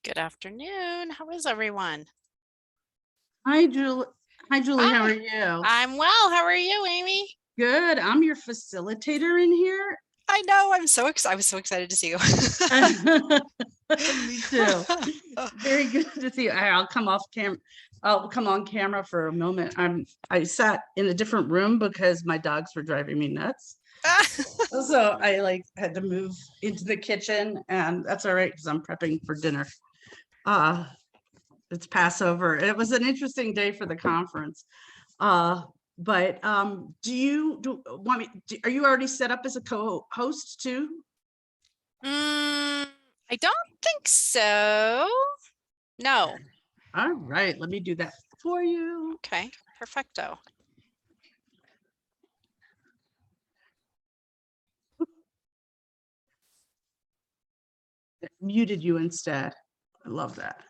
Good afternoon. How is everyone? Hi, Julie. Hi, Julie. How are Hi, you? I'm well. How are you, Amy? Good. I'm your facilitator in here. I know. I was so excited to see you. Me too. Very good to see you. I'll come off camera. I'll come on camera for a moment. I sat in a different room because my dogs were driving me nuts. So I had to move into the kitchen, and that's all right because I'm prepping for dinner. Uh it's Passover. It was an interesting day for the conference. But do you want me? Are you already set up as a co-host too? I don't think so. No. All right, let me do that for you. Okay, perfecto. Muted you instead. I love that.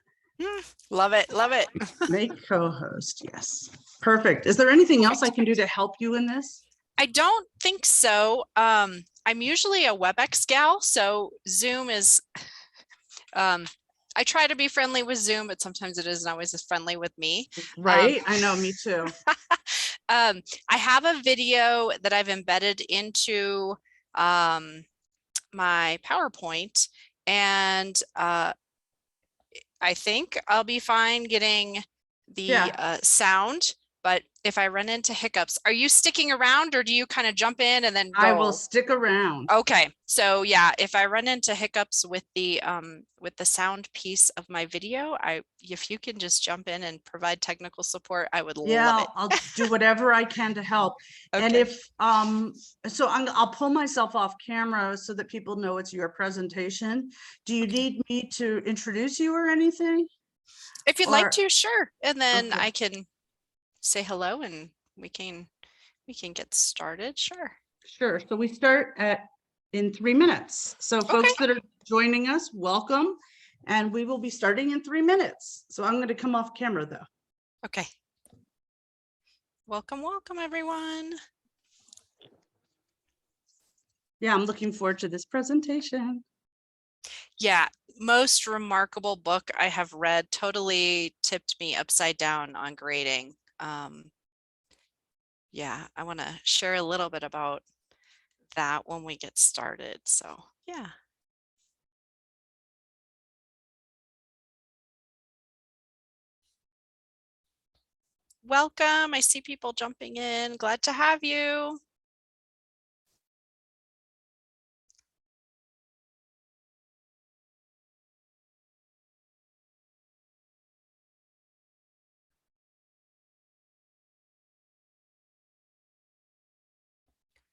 Love it. Love it. Make co-host. Yes. Perfect. Is there anything else I can do to help you in this? I don't think so. I'm usually a WebEx gal, so Zoom is I try to be friendly with Zoom, but sometimes it isn't always as friendly with me. Right. I know, me too. I have a video that I've embedded into my PowerPoint, and I think I'll be fine getting the sound. But if I run into hiccups, are you sticking around, or do you kind of jump in and then go? I will stick around. Okay, so yeah, if I run into hiccups with the sound piece of my video, if you can just jump in and provide technical support, I would love it. I'll do whatever I can to help. Okay. And if so I'll pull myself off camera so that people know it's your presentation. Do you need me to introduce you or anything? If you'd like to, sure. And then Okay. I can say hello and we can get started. Sure. Sure. So we start in 3 minutes. So folks that are joining us, welcome. And we will be starting in 3 minutes. So I'm going to come off camera though. Okay. Welcome, welcome everyone. Yeah, I'm looking forward to this presentation. Yeah, most remarkable book I have read. Totally tipped me upside down on grading. Yeah, I want to share a little bit about that when we get started. So yeah. Welcome. I see people jumping in. Glad to have you.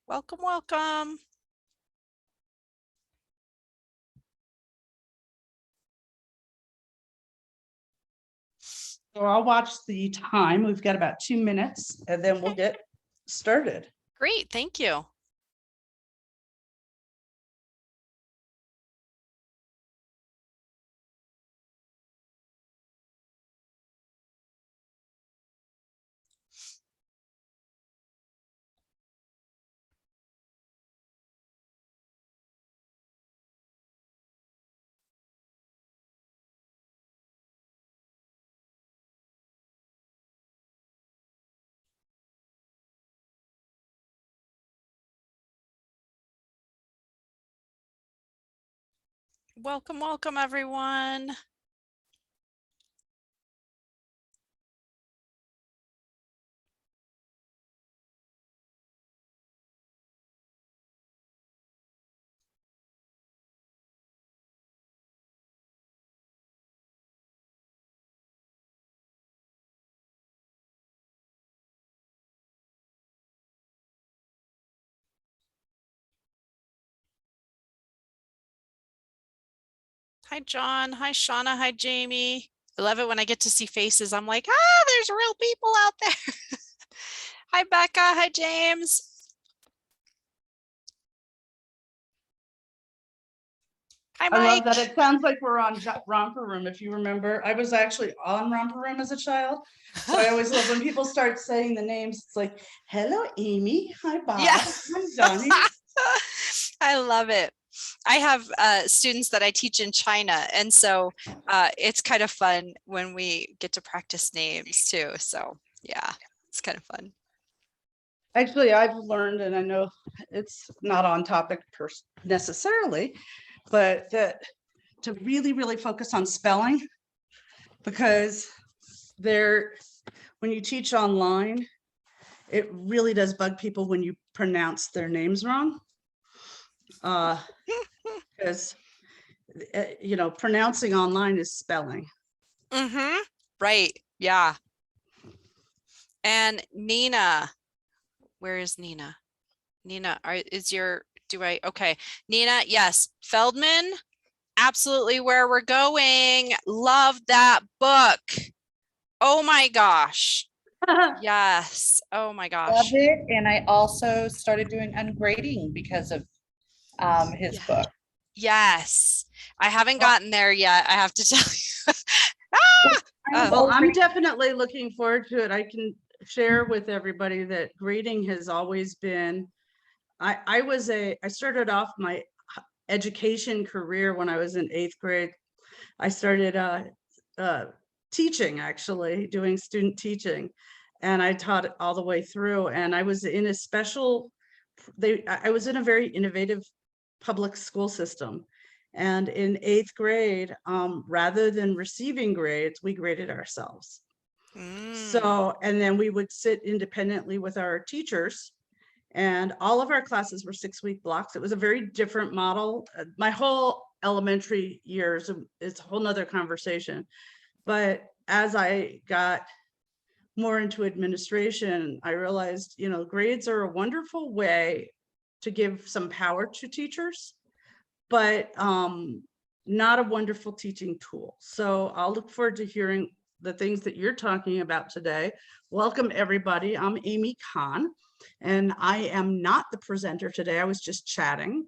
Welcome, welcome. So I'll watch the time. We've got about 2 minutes and then we'll get started. Great, thank you. Welcome, welcome everyone. Hi, John. Hi, Shauna. Hi, Jamie. I love it when I get to see faces. I'm like, there's real people out there. Hi, Becca. Hi, James. Hi, Mike. I love that. It sounds like we're on Romper Room. If you remember, I was actually on Romper Room as a child. So I always love when people start saying the names. It's like, hello, Amy. Hi, Bob. Yeah. Hi, Donnie. I love it. I have students that I teach in China, and so it's kind of fun when we get to practice names too. So yeah, it's kind of fun. Actually, I've learned, and I know it's not on topic necessarily, but that to really, really focus on spelling, because when you teach online, it really does bug people when you pronounce their names wrong. Because pronouncing online is spelling. Mm-hmm. Right. Yeah. And Nina, where is Nina? Nina, okay. Nina, yes. Feldman, absolutely where we're going. Love that book. Oh my gosh. Yes. Oh my Loved gosh. it. And I also started doing ungrading because of his Yeah. book. Yes. I haven't Well- gotten there yet, I have to tell you. Well, I'm definitely looking forward to it. I can share with everybody that grading has always been, I started off my education career when I was in 8th grade. I started teaching, actually, doing student teaching. And I taught it all the way through. And I was in I was in a very innovative public school system. And in 8th grade, rather than receiving grades, we graded ourselves. So, and then we would sit independently with our teachers, and all of our classes were 6-week blocks. It was a very different model. My whole elementary years is a whole nother conversation. But as I got more into administration, I realized, grades are a wonderful way to give some power to teachers, but not a wonderful teaching tool. So I'll look forward to hearing the things that you're talking about today. Welcome, everybody. I'm Amy Kahn, and I am not the presenter today. I was just chatting.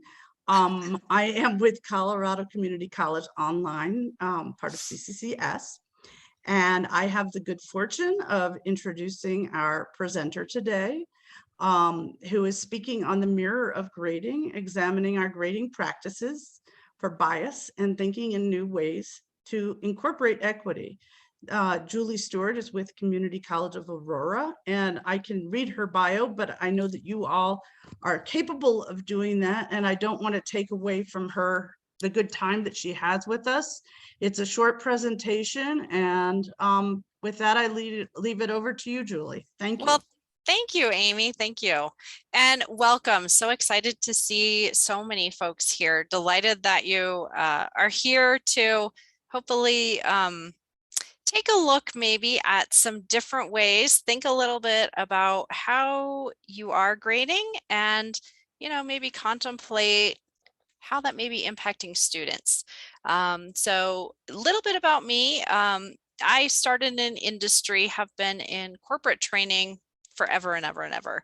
I am with Colorado Community College Online, part of CCCS. And I have the good fortune of introducing our presenter today, who is speaking on the mirror of grading, examining our grading practices for bias and thinking in new ways to incorporate equity. Julie Stewart is with Community College of Aurora, and I can read her bio, but I know that you all are capable of doing that, and I don't want to take away from her the good time that she has with us. It's a short presentation, and with that, I leave it over to you, Julie. Thank you. Well, thank you, Amy. Thank you. And welcome. So excited to see so many folks here. Delighted that you are here to hopefully take a look maybe at some different ways, think a little bit about how you are grading, and maybe contemplate how that may be impacting students. So a little bit about me. I started in industry, have been in corporate training forever and ever and ever.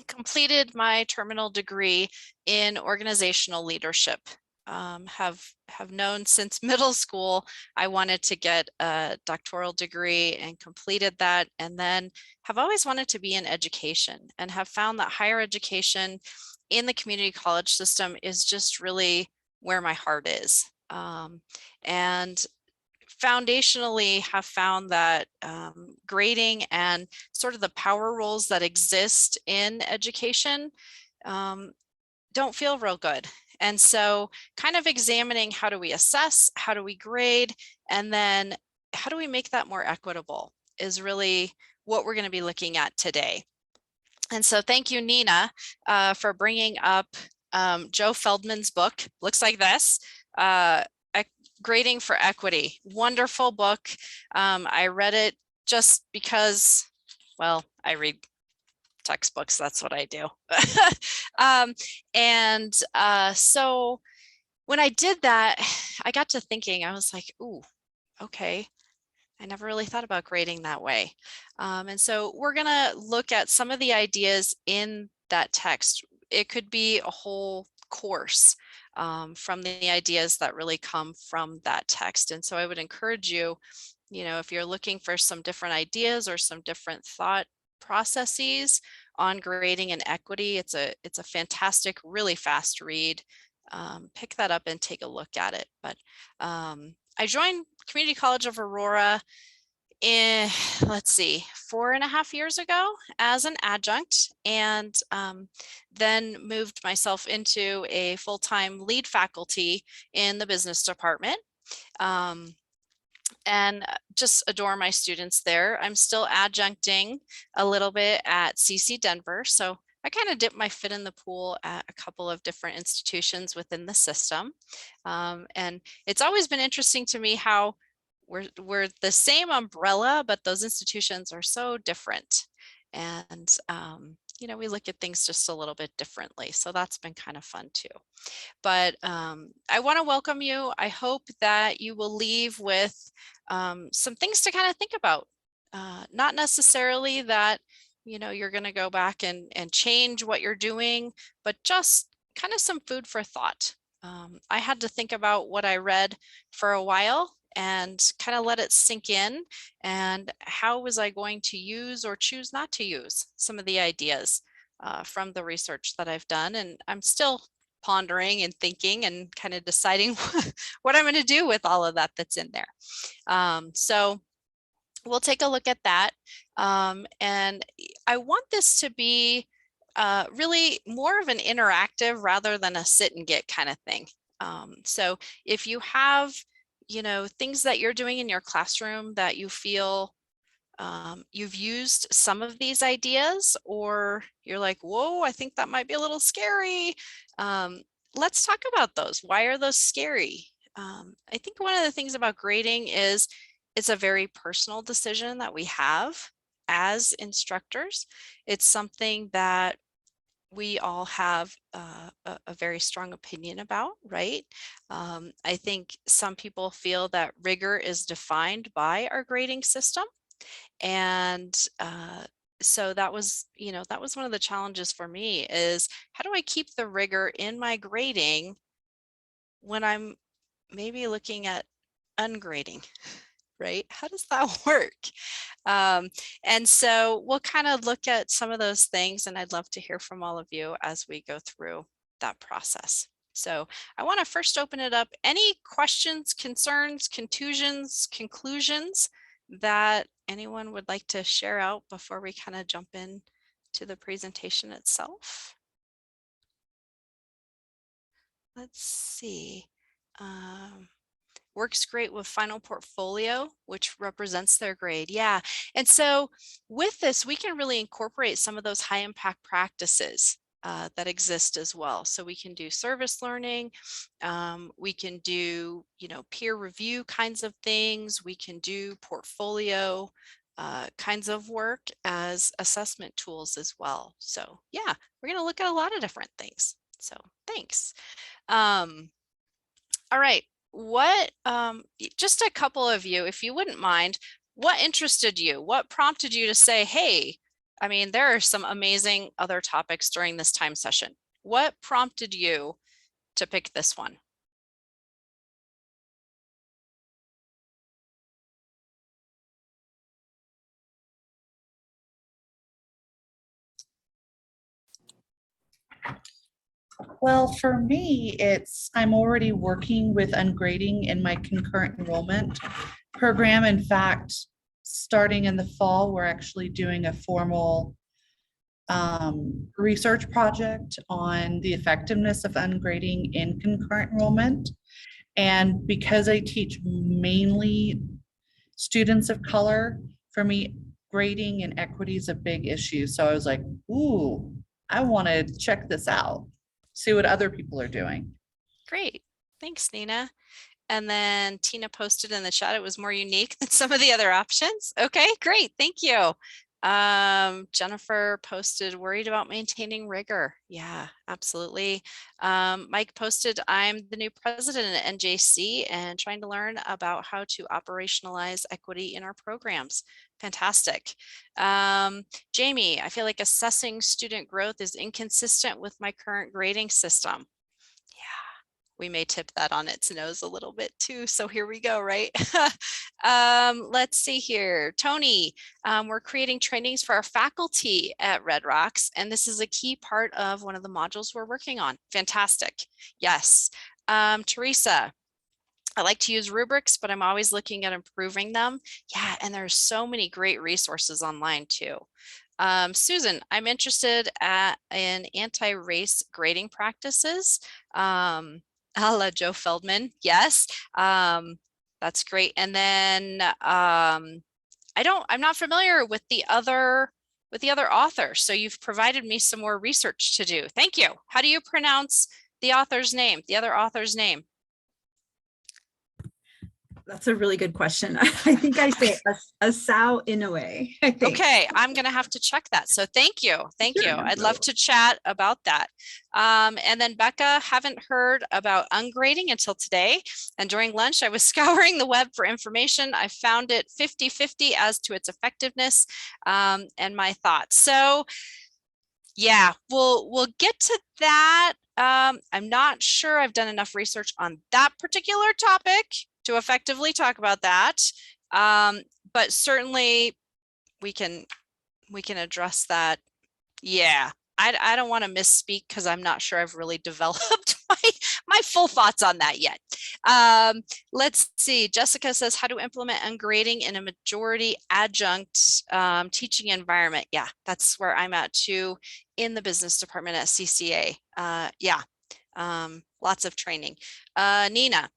Completed my terminal degree in organizational leadership. Have known since middle school I wanted to get a doctoral degree and completed that, and then have always wanted to be in education, and have found that higher education in the community college system is just really where my heart is. And foundationally have found that grading and sort of the power roles that exist in education don't feel real good. And so kind of examining, how do we assess, how do we grade, and then how do we make that more equitable is really what we're going to be looking at today. And so thank you, Nina, for bringing up Joe Feldman's book. Looks like this, Grading for Equity. Wonderful book. I read it just because, well, I read textbooks. That's what I do. So when I did that, I got to thinking, I was like, ooh, okay. I never really thought about grading that way. And so we're going to look at some of the ideas in that text. It could be a whole course from the ideas that really come from that text. And so I would encourage you, if you're looking for some different ideas or some different thought processes, on grading and equity. It's a fantastic, really fast read. Pick that up and take a look at it. But I joined Community College of Aurora let's see, 4.5 years ago as an adjunct, and then moved myself into a full-time lead faculty in the business department. And just adore my students there. I'm still adjuncting a little bit at CC Denver. So I kind of dip my foot in the pool at a couple of different institutions within the system. And it's always been interesting to me how we're the same umbrella, but those institutions are so different. And, you know, we look at things just a little bit differently. So that's been kind of fun too. But I want to welcome you. I hope that you will leave with some things to kind of think about. Not necessarily that, you know, you're going to go back and change what you're doing, but just kind of some food for thought. I had to think about what I read for a while and kind of let it sink in, and how was I going to use or choose not to use some of the ideas from the research that I've done. And I'm still pondering and thinking and kind of deciding what I'm going to do with all of that that's in there. So we'll take a look at that. And I want this to be really more of an interactive rather than a sit and get kind of thing. So if you have, you know, things that you're doing in your classroom that you feel you've used some of these ideas, or you're like, whoa, I think that might be a little scary. Let's talk about those. Why are those scary? I think one of the things about grading is it's a very personal decision that we have as instructors. It's something that we all have a very strong opinion about, right? I think some people feel that rigor is defined by our grading system. And so that was, you know, that was one of the challenges for me, is how do I keep the rigor in my grading when I'm maybe looking at ungrading, right? How does that work? And so we'll kind of look at some of those things, and I'd love to hear from all of you as we go through that process. So I want to first open it up. Any questions, concerns, contusions, conclusions that anyone would like to share out before we kind of jump in to the presentation itself? Let's see. Works great with final portfolio, which represents their grade. Yeah. And so with this, we can really incorporate some of those high impact practices that exist as well. So we can do service learning. We can do, you know, peer review kinds of things. We can do portfolio kinds of work as assessment tools as well. So yeah, we're going to look at a lot of different things. So thanks. All right. What, just a couple of you, if you wouldn't mind, what interested you? What prompted you to say, hey, I mean, there are some amazing other topics during this time session. What prompted you to pick this one? Well, for me, I'm already working with ungrading in my concurrent enrollment program. In fact, starting in the fall, we're actually doing a formal research project on the effectiveness of ungrading in concurrent enrollment. And because I teach mainly students of color, for me, grading and equity is a big issue. So I was like, ooh, I want to check this out, see what other people are doing. Great. Thanks, Nina. And then Tina posted in the chat, it was more unique than some of the other options. Okay, great. Thank you. Jennifer posted, worried about maintaining rigor. Yeah, absolutely. Mike posted, I'm the new president at NJC and trying to learn about how to operationalize equity in our programs. Fantastic. Jamie, I feel like assessing student growth is inconsistent with my current grading system. Yeah, we may tip that on its nose a little bit too. So here we go, right? Let's see here. Tony, we're creating trainings for our faculty at Red Rocks, and this is a key part of one of the modules we're working on. Fantastic. Yes. Teresa, I like to use rubrics, but I'm always looking at improving them. Yeah, and there's so many great resources online too. Susan, I'm interested in anti-race grading practices. A la Joe Feldman. Yes, that's great. And then I'm not familiar with the other author. So you've provided me some more research to do. Thank you. How do you pronounce the author's name, the other author's name? That's a really good question. I think I say Asao Inoue. I think. Okay, I'm going to have to check that. So thank you. Thank Sure, you. no I'd love problem. to chat about that. And then Becca, haven't heard about ungrading until today. And during lunch, I was scouring the web for information. I found it 50-50 as to its effectiveness and my thoughts. So yeah, we'll get to that. I'm not sure I've done enough research on that particular topic to effectively talk about that. But certainly we can address that. Yeah, I don't want to misspeak because I'm not sure I've really developed my full thoughts on that yet. Let's see. Jessica says, how to implement ungrading in a majority adjunct teaching environment. Yeah, that's where I'm at too in the business department at CCA. Yeah, lots of training. Nina,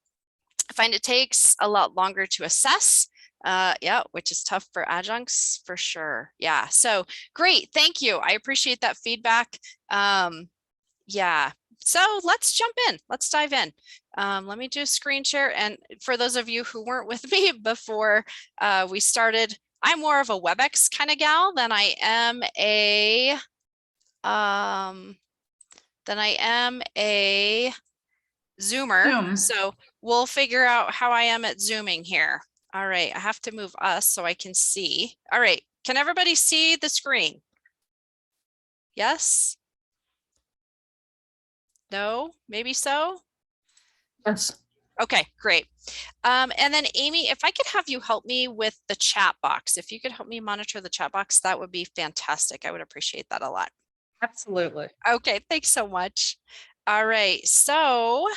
I find it takes a lot longer to assess. Yeah, which is tough for adjuncts for sure. Yeah, so great. Thank you. I appreciate that feedback. Yeah, so let's jump in. Let's dive in. Let me do a screen share. And for those of you who weren't with me before we started, I'm more of a WebEx kind of gal than I am a Zoomer. Zoom. So we'll figure out how I am at Zooming here. All right, I have to move us so I can see. All right, can everybody see the screen? Yes? No? Maybe so? Yes. Okay, great. And then Amy, if I could have you help me with the chat box, if you could help me monitor the chat box, that would be fantastic. I would appreciate that a lot. Absolutely. Okay, thanks so much. All right, so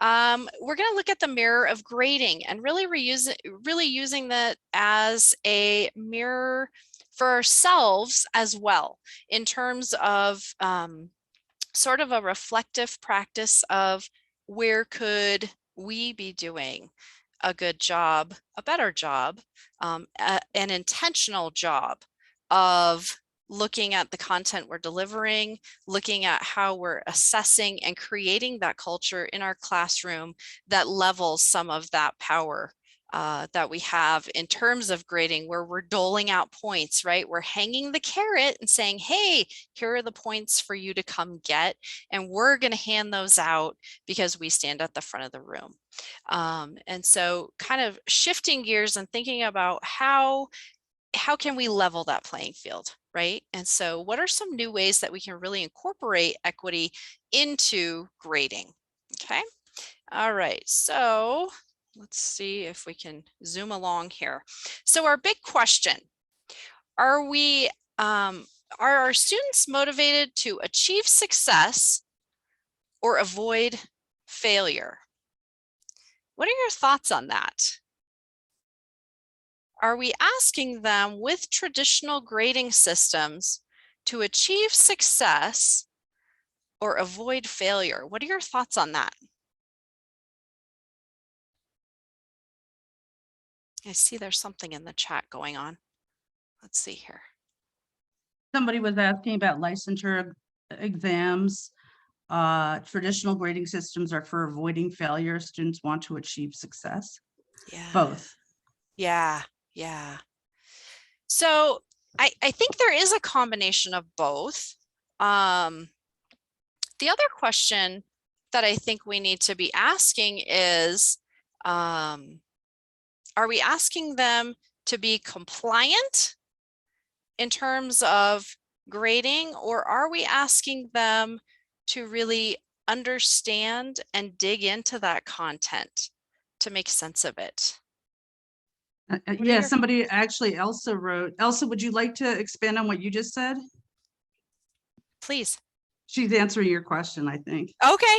we're going to look at the mirror of grading and really using that as a mirror for ourselves as well in terms of sort of a reflective practice of where could we be doing a good job, a better job, an intentional job of looking at the content we're delivering, looking at how we're assessing and creating that culture in our classroom that levels some of that power that we have in terms of grading, where we're doling out points, right? We're hanging the carrot and saying, hey, here are the points for you to come get. And we're going to hand those out because we stand at the front of the room. And so kind of shifting gears and thinking about how can we level that playing field, right? And so what are some new ways that we can really incorporate equity into grading? Okay. All right. So let's see if we can zoom along here. So our big question, are our students motivated to achieve success or avoid failure? What are your thoughts on that? Are we asking them with traditional grading systems to achieve success or avoid failure? What are your thoughts on that? I see there's something in the chat going on. Let's see here. Somebody was asking about licensure exams. Traditional grading systems are for avoiding failure. Students want to achieve success. Yeah. Both. Yeah. Yeah. So I think there is a combination of both. The other question that I think we need to be asking is, are we asking them to be compliant in terms of grading, or are we asking them to really understand and dig into that content to make sense of it. Yeah, somebody actually, Elsa wrote. Elsa, would you like to expand on what you just said? Please. She's answering your question, I think. Okay.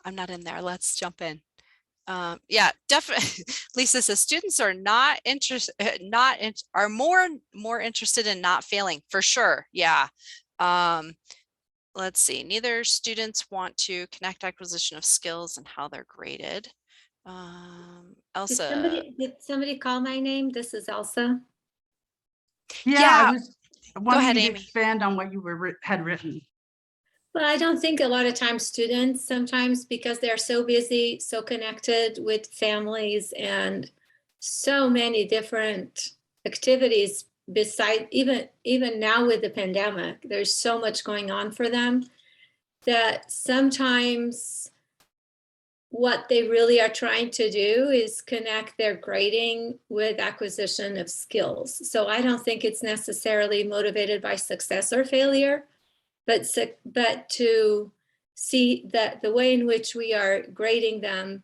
I'm not in there. Let's jump in. Yeah, definitely. Lisa says students are not interested, are more interested in not failing for sure. Yeah. Let's see. Neither students want to connect acquisition of skills and how they're graded. Elsa. Did somebody call my name? This is Elsa. Yeah, I was Go ahead, wanting you to Amy. expand on what you had written. Well, I don't think a lot of times students, sometimes because they're so busy, so connected with families and so many different activities beside even now with the pandemic, there's so much going on for them that sometimes what they really are trying to do is connect their grading with acquisition of skills. So I don't think it's necessarily motivated by success or failure, but to see that the way in which we are grading them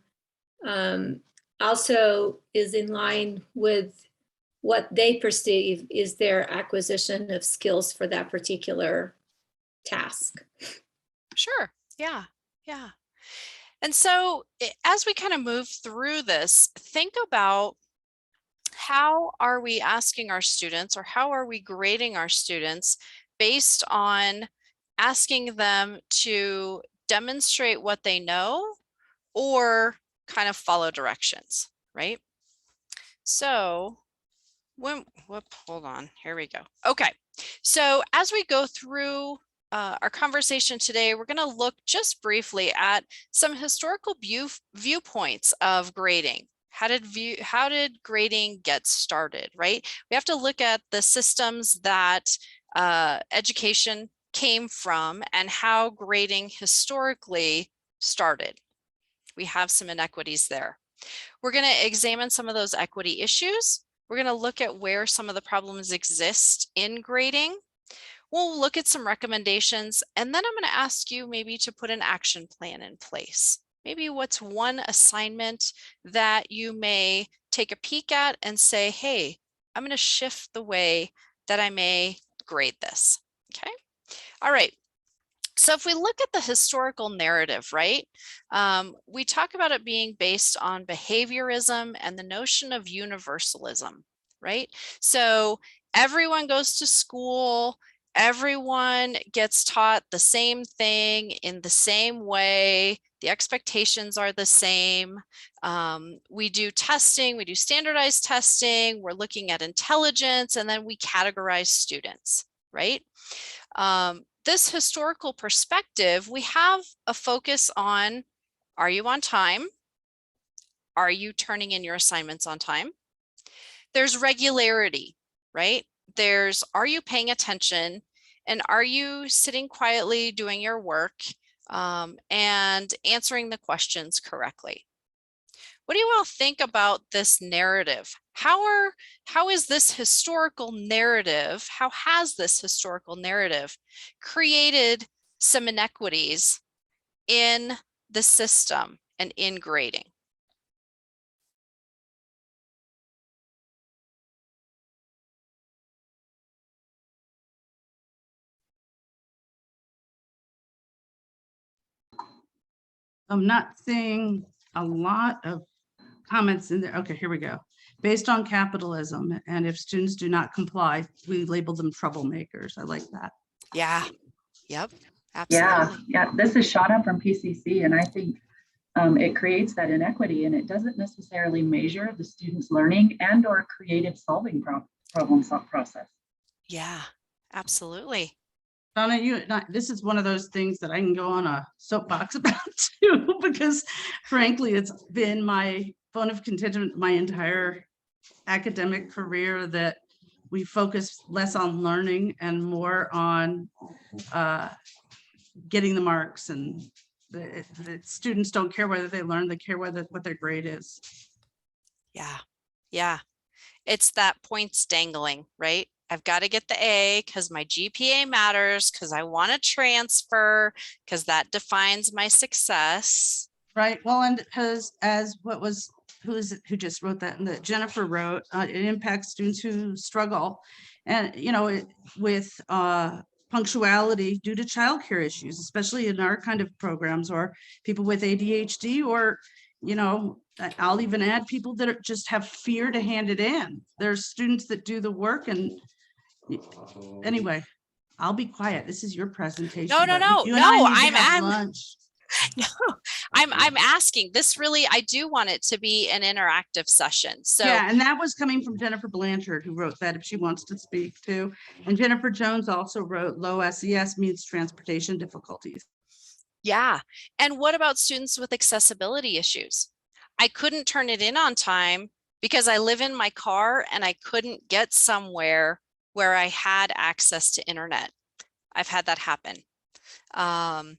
also is in line with what they perceive is their acquisition of skills for that particular task. Sure. Yeah. Yeah. And so as we kind of move through this, think about how are we asking our students, or how are we grading our students based on asking them to demonstrate what they know or kind of follow directions, right? So hold on, here we go. Okay, so as we go through our conversation today, we're going to look just briefly at some historical viewpoints of grading. How did grading get started, right? We have to look at the systems that education came from and how grading historically started. We have some inequities there. We're going to examine some of those equity issues. We're going to look at where some of the problems exist in grading. We'll look at some recommendations, and then I'm going to ask you maybe to put an action plan in place. Maybe what's one assignment that you may take a peek at and say, hey, I'm going to shift the way that I may grade this. Okay. All right. So if we look at the historical narrative, right, we talk about it being based on behaviorism and the notion of universalism, right? So everyone goes to school, everyone gets taught the same thing in the same way. The expectations are the same. We do testing, we do standardized testing, we're looking at intelligence, and then we categorize students, right? This historical perspective, we have a focus on, are you on time? Are you turning in your assignments on time? There's regularity, right? There's, are you paying attention? And are you sitting quietly doing your work and answering the questions correctly? What do you all think about this narrative? How is this historical narrative, how has this historical narrative created some inequities in the system and in grading? I'm not seeing a lot of comments in there. Okay, here we go. Based on capitalism, and if students do not comply, we label them troublemakers. I like that. Yeah. Yep. Absolutely. Yeah. This is Shauna from PCC, and I think it creates that inequity, and it doesn't necessarily measure the student's learning and or creative solving problem process. Yeah, absolutely. Donna, this is one of those things that I can go on a soapbox about too, because frankly, it's been my bone of contention my entire academic career that we focus less on learning and more on getting the marks, and the students don't care whether they learn, they care what their grade is. Yeah. Yeah. It's that points dangling, right? I've got to get the A because my GPA matters, because I want to transfer, because that defines my success. Right. Well, and because who just wrote that, and that Jennifer wrote, it impacts students who struggle, and with punctuality due to childcare issues, especially in our kind of programs, or people with ADHD, or I'll even add people that just have fear to hand it in. There's students that do the work, and anyway, I'll be quiet. This is your presentation. No, but you and no, I need to I'm have lunch. No, I'm asking this. Really, I do want it to be an interactive session. So yeah, and that was coming from Jennifer Blanchard, who wrote that, if she wants to speak too. And Jennifer Jones also wrote low SES means transportation difficulties. yeah. And what about students with accessibility issues? I couldn't turn it in on time because I live in my car and I couldn't get somewhere where I had access to internet. I've had that happen. And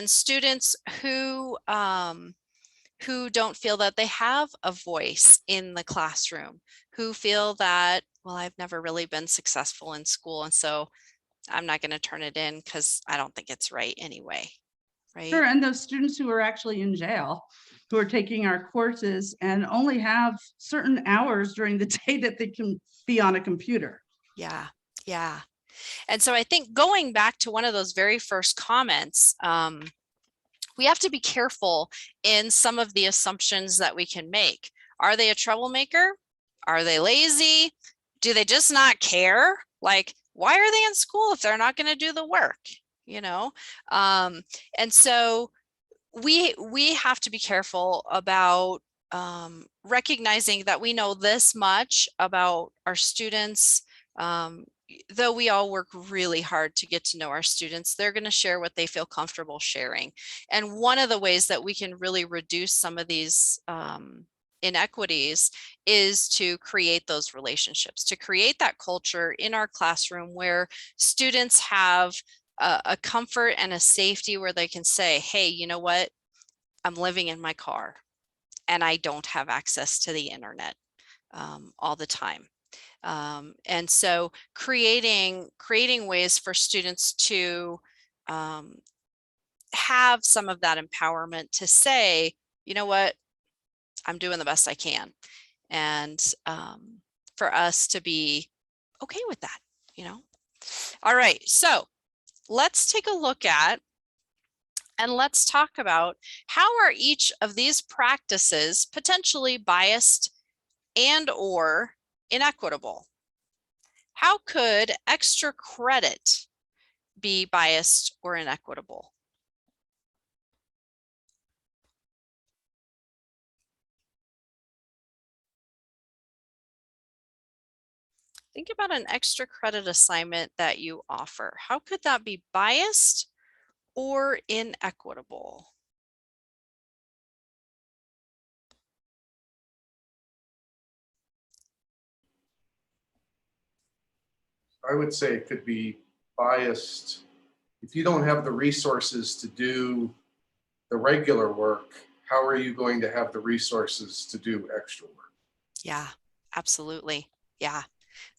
students who don't feel that they have a voice in the classroom, who feel that, well, I've never really been successful in school, and so I'm not going to turn it in because I don't think it's right anyway. Right. Sure. And those students who are actually in jail, who are taking our courses and only have certain hours during the day that they can be on a computer. Yeah. Yeah. And so I think going back to one of those very first comments, we have to be careful in some of the assumptions that we can make. Are they a troublemaker? Are they lazy? Do they just not care? Like, why are they in school if they're not going to do the work? And so we have to be careful about recognizing that we know this much about our students. Though we all work really hard to get to know our students, they're going to share what they feel comfortable sharing. And one of the ways that we can really reduce some of these inequities is to create those relationships, to create that culture in our classroom where students have a comfort and a safety where they can say, hey, you know what? I'm living in my car and I don't have access to the internet all the time. And so creating ways for students to have some of that empowerment to say, you know what, I'm doing the best I can. And for us to be okay with that, All right, so let's take a look at and let's talk about how are each of these practices potentially biased and or inequitable. How could extra credit be biased or inequitable? Think about an extra credit assignment that you offer. How could that be biased or inequitable? I would say it could be biased. If you don't have the resources to do the regular work, how are you going to have the resources to do extra work? Yeah, absolutely. Yeah.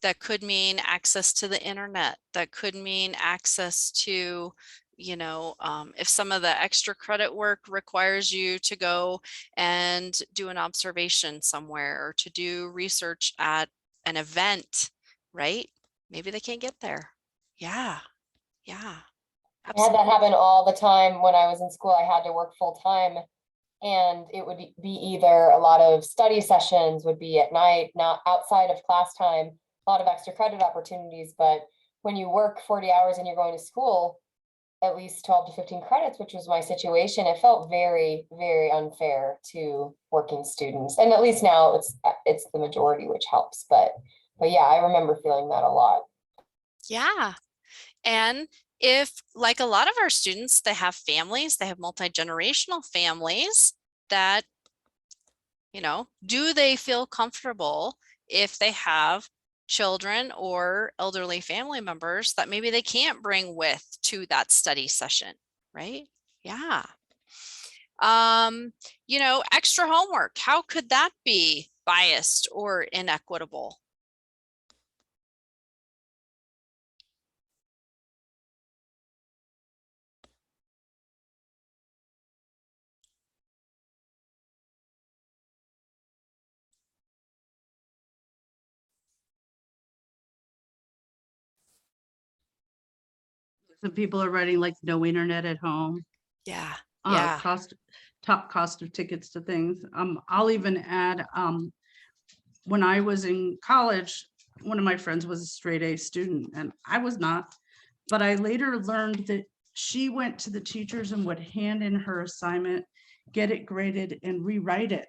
That could mean access to the internet. That could mean access to, if some of the extra credit work requires you to go and do an observation somewhere or to do research at an event, right? Maybe they can't get there. Yeah. Yeah. I had that happen all the time when I was in school. I had to work full time, and it would be either a lot of study sessions would be at night, not outside of class time, a lot of extra credit opportunities. But when you work 40 hours and you're going to school, at least 12 to 15 credits, which was my situation, it felt very, very unfair to working students. And at least now it's the majority, which helps. But yeah, I remember feeling that a lot. Yeah. And if, like a lot of our students, they have families, they have multi-generational families that, do they feel comfortable if they have children or elderly family members that maybe they can't bring with to that study session, right? Yeah. Extra homework, how could that be biased or inequitable? Some people are writing like no internet at home. Yeah. uh, top cost of tickets to things. I'll even add, when I was in college, one of my friends was a straight A student and I was not, but I later learned that she went to the teachers and would hand in her assignment, get it graded and rewrite it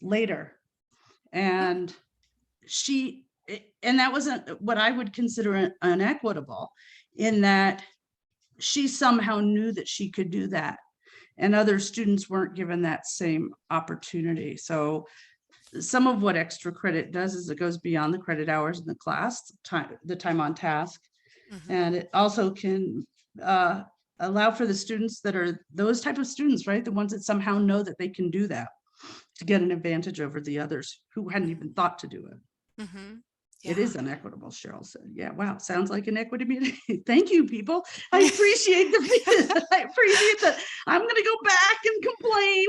later. And and that wasn't what I would consider inequitable, in that she somehow knew that she could do that and other students weren't given that same opportunity. So some of what extra credit does is it goes beyond the credit hours in the class, the time on task. And it also can allow for the students that are those type of students, right? The ones that somehow know that they can do that, to get an advantage over the others who hadn't even thought to do it. It is inequitable, Cheryl said. Yeah, wow, sounds like an equity meeting. Thank you, people. I appreciate I appreciate that. I'm gonna go back and complain.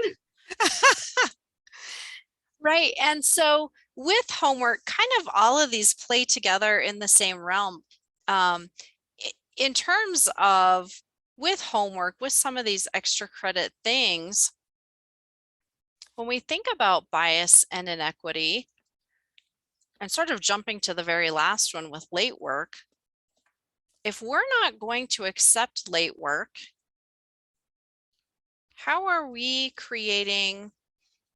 Right. And so with homework, kind of all of these play together in the same realm. In terms of with homework, with some of these extra credit things, when we think about bias and inequity, and sort of jumping to the very last one with late work, if we're not going to accept late work, how are we creating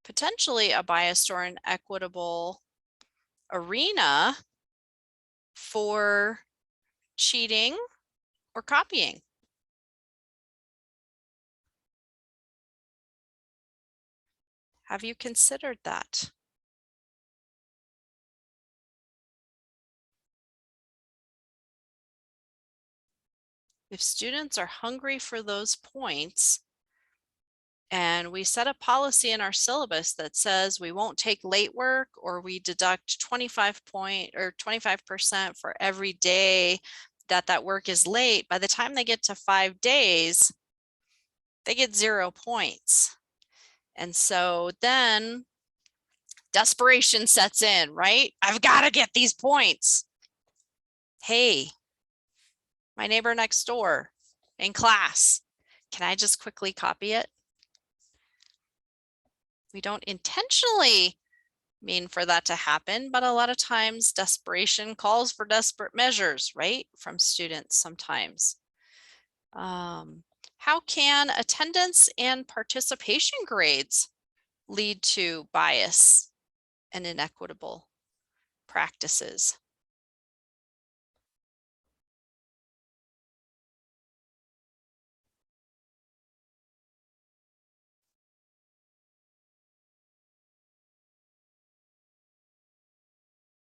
potentially a biased or an equitable arena for cheating or copying? Have you considered that? If students are hungry for those points, and we set a policy in our syllabus that says we won't take late work, or we deduct 25% for every day that work is late, by the time they get to 5 days, they get 0 points. And so then desperation sets in, right? I've got to get these points. Hey, my neighbor next door in class, can I just quickly copy it? We don't intentionally mean for that to happen, but a lot of times desperation calls for desperate measures, right? From students sometimes. How can attendance and participation grades lead to bias and inequitable practices?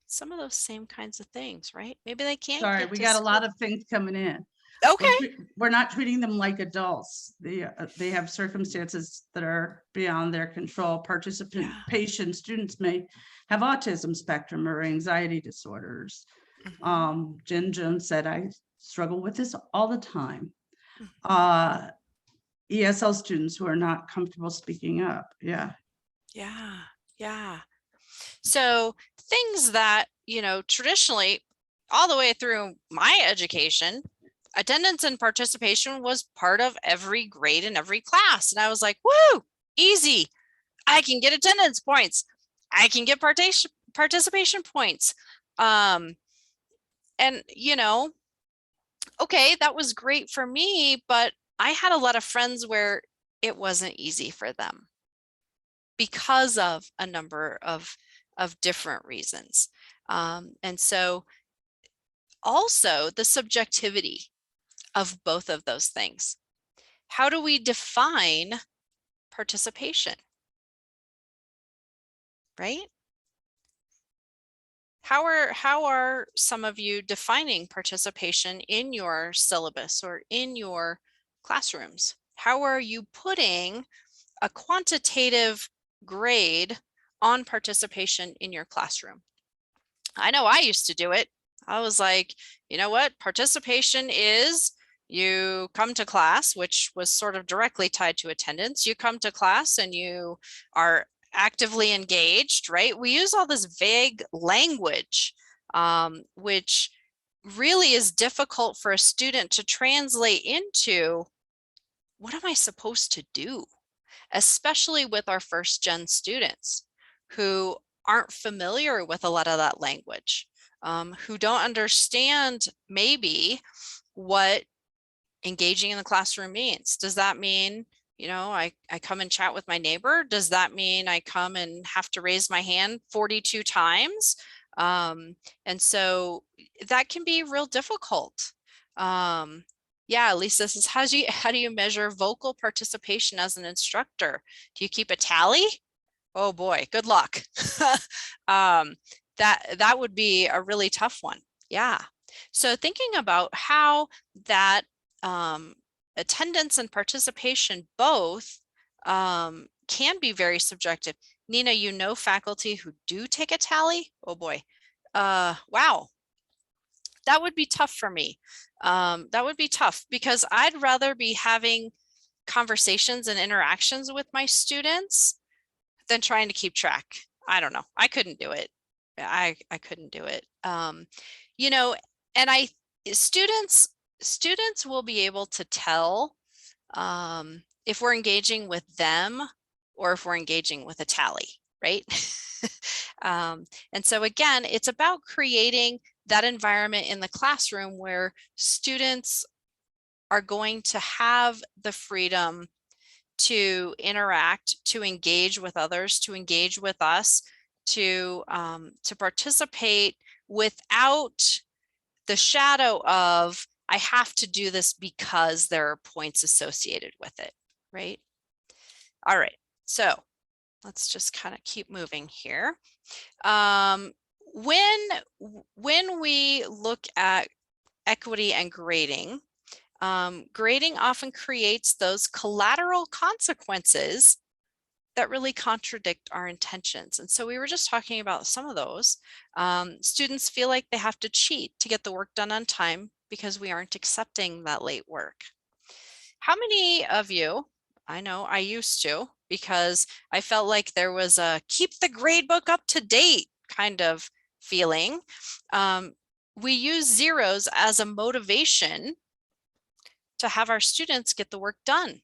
Some of those same kinds of things, right? Maybe they can't. Sorry, we got a lot of things coming in. Okay. We're not treating them like adults. They have circumstances that are beyond their control. Participation students may have autism spectrum or anxiety disorders. Jen Jones said, I struggle with this all the time. ESL students who are not comfortable speaking up. Yeah. So things that, traditionally all the way through my education, attendance and participation was part of every grade in every class. And I was like, woo, easy. I can get attendance points. I can get participation points. And, okay, that was great for me, but I had a lot of friends where it wasn't easy for them because of a number of different reasons. And so also the subjectivity of both of those things. How do we define participation? Right? How are some of you defining participation in your syllabus or in your classrooms? How are you putting a quantitative grade on participation in your classroom? I know I used to do it. I was like, you know what? Participation is you come to class, which was sort of directly tied to attendance. You come to class and you are actively engaged, right? We use all this vague language, which really is difficult for a student to translate into, what am I supposed to do? Especially with our first gen students who aren't familiar with a lot of that language, who don't understand maybe what engaging in the classroom means. Does that mean, you know, I come and chat with my neighbor? Does that mean I come and have to raise my hand 42 times? And so that can be real difficult. Yeah, Lisa, this is how do you measure vocal participation as an instructor? Do you keep a tally? Oh boy, good luck. That would be a really tough one. Yeah. So thinking about how that attendance and participation both can be very subjective. Nina, you know faculty who do take a tally? Oh boy. Wow. That would be tough for me. That would be tough because I'd rather be having conversations and interactions with my students than trying to keep track. I don't know. I couldn't do it. I couldn't do it. You know, and students will be able to tell if we're engaging with them or if we're engaging with a tally, right? And so again, it's about creating that environment in the classroom where students are going to have the freedom to interact, to engage with others, to engage with us, to participate without the shadow of, I have to do this because there are points associated with it, right? All right, so let's just kind of keep moving here. When we look at equity and grading, grading often creates those collateral consequences that really contradict our intentions. And so we were just talking about some of those. Students feel like they have to cheat to get the work done on time because we aren't accepting that late work. How many of you, I know I used to, because I felt like there was a keep the grade book up to date kind of feeling. We use zeros as a motivation to have our students get the work done.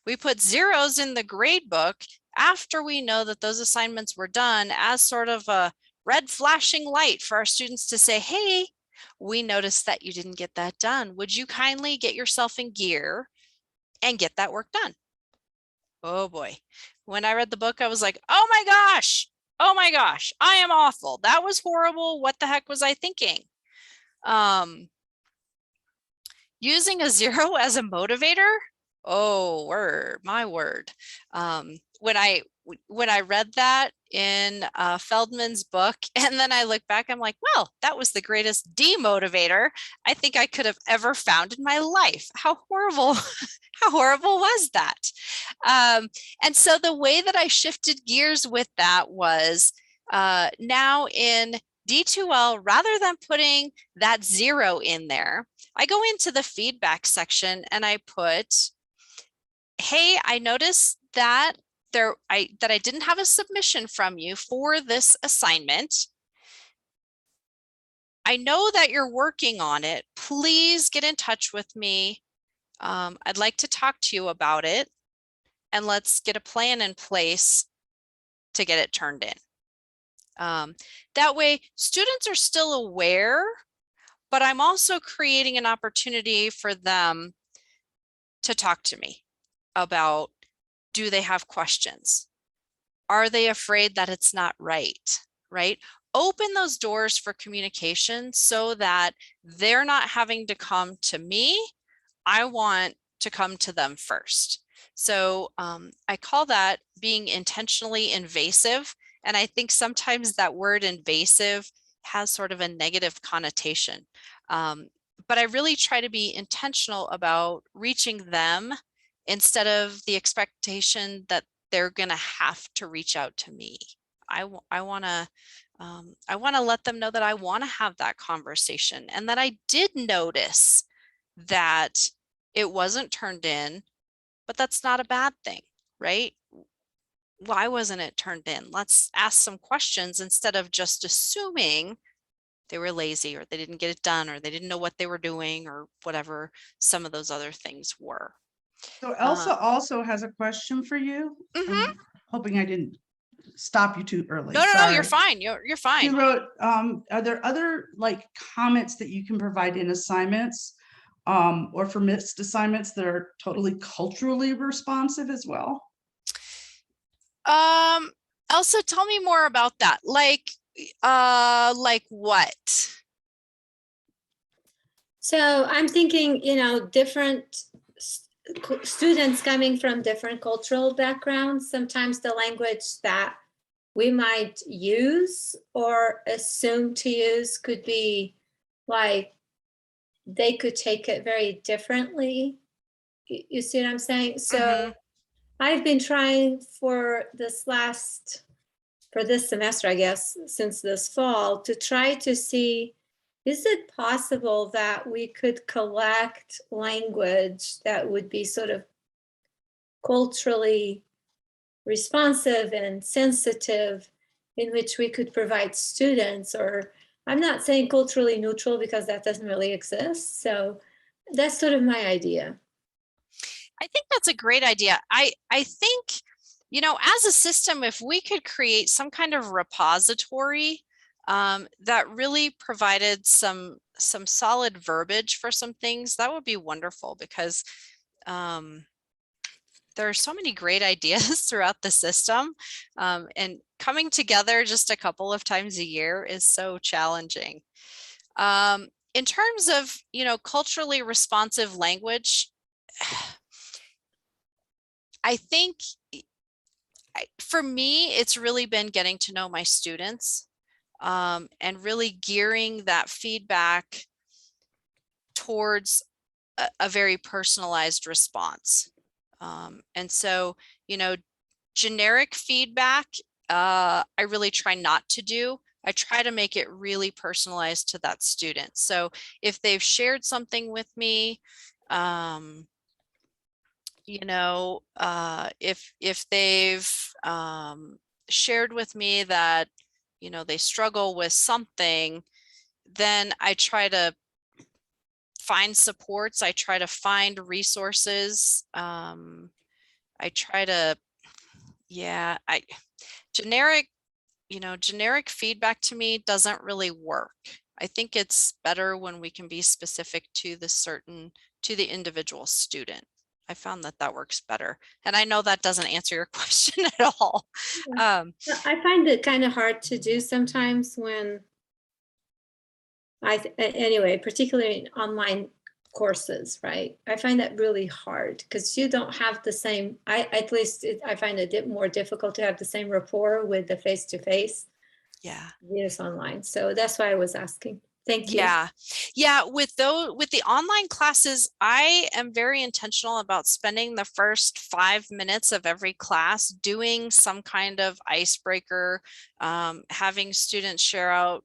We put zeros in the grade book after we know that those assignments were done as sort of a red flashing light for our students to say, hey, we noticed that you didn't get that done. Would you kindly get yourself in gear and get that work done? Oh boy. When I read the book, I was like, oh my gosh, I am awful. That was horrible. What the heck was I thinking? Using a zero as a motivator, oh word, my word. When I read that in Feldman's book, and then I look back, I'm like, well, that was the greatest demotivator I think I could have ever found in my life. How horrible, how horrible was that? And so the way that I shifted gears with that was now in D2L, rather than putting that zero in there, I go into the feedback section and I put, hey, I noticed that I didn't have a submission from you for this assignment. I know that you're working on it. Please get in touch with me. I'd like to talk to you about it, and let's get a plan in place to get it turned in. That way, students are still aware, but I'm also creating an opportunity for them to talk to me about, do they have questions? Are they afraid that it's not right? Right? Open those doors for communication so that they're not having to come to me. I want to come to them first. So I call that being intentionally invasive. And I think sometimes that word invasive has sort of a negative connotation. But I really try to be intentional about reaching them instead of the expectation that they're going to have to reach out to me. I want to let them know that I want to have that conversation, and that I did notice that it wasn't turned in, but that's not a bad thing, right? Why wasn't it turned in? Let's ask some questions instead of just assuming they were lazy, or they didn't get it done, or they didn't know what they were doing, or whatever some of those other things were. So Elsa also has a question for you. I'm hoping I didn't stop you too early. No, you're Sorry. fine. You're She fine. wrote, are there other like comments that you can provide in assignments or for missed assignments that are totally culturally responsive as well? Elsa, tell me more about that. Like what? So I'm thinking, you know, different students coming from different cultural backgrounds. Sometimes the language that we might use or assume to use could be like, they could take it very differently. You see what I'm saying? So I've been trying for this semester, I guess, since this fall, to try to see, is it possible that we could collect language that would be sort of culturally responsive and sensitive, in which we could provide students, or I'm not saying culturally neutral because that doesn't really exist. So that's sort of my idea. I think that's a great idea. I think, you know, as a system, if we could create some kind of repository that really provided some solid verbiage for some things, that would be wonderful, because there are so many great ideas throughout the system, and coming together just a couple of times a year is so challenging. In terms of, you know, culturally responsive language, I think for me, it's really been getting to know my students and really gearing that feedback towards a very personalized response. And so, you know, generic feedback, I really try not to do. I try to make it really personalized to that student. So if they've shared something with me, you know, if they've shared with me that, you know, they struggle with something, then I try to find supports. I try to find resources. I try to, yeah, generic feedback to me doesn't really work. I think it's better when we can be specific to the individual student. I found that works better. And I know that doesn't answer your question at all. I find it kind of hard to do sometimes when anyway, particularly in online courses, right? I find that really hard because you don't have the same, I find it more difficult to have the same rapport with the face-to-face. Yeah. Yes, online. So that's why I was asking. Thank you. Yeah. With the online classes, I am very intentional about spending the first 5 minutes of every class doing some kind of icebreaker, having students share out,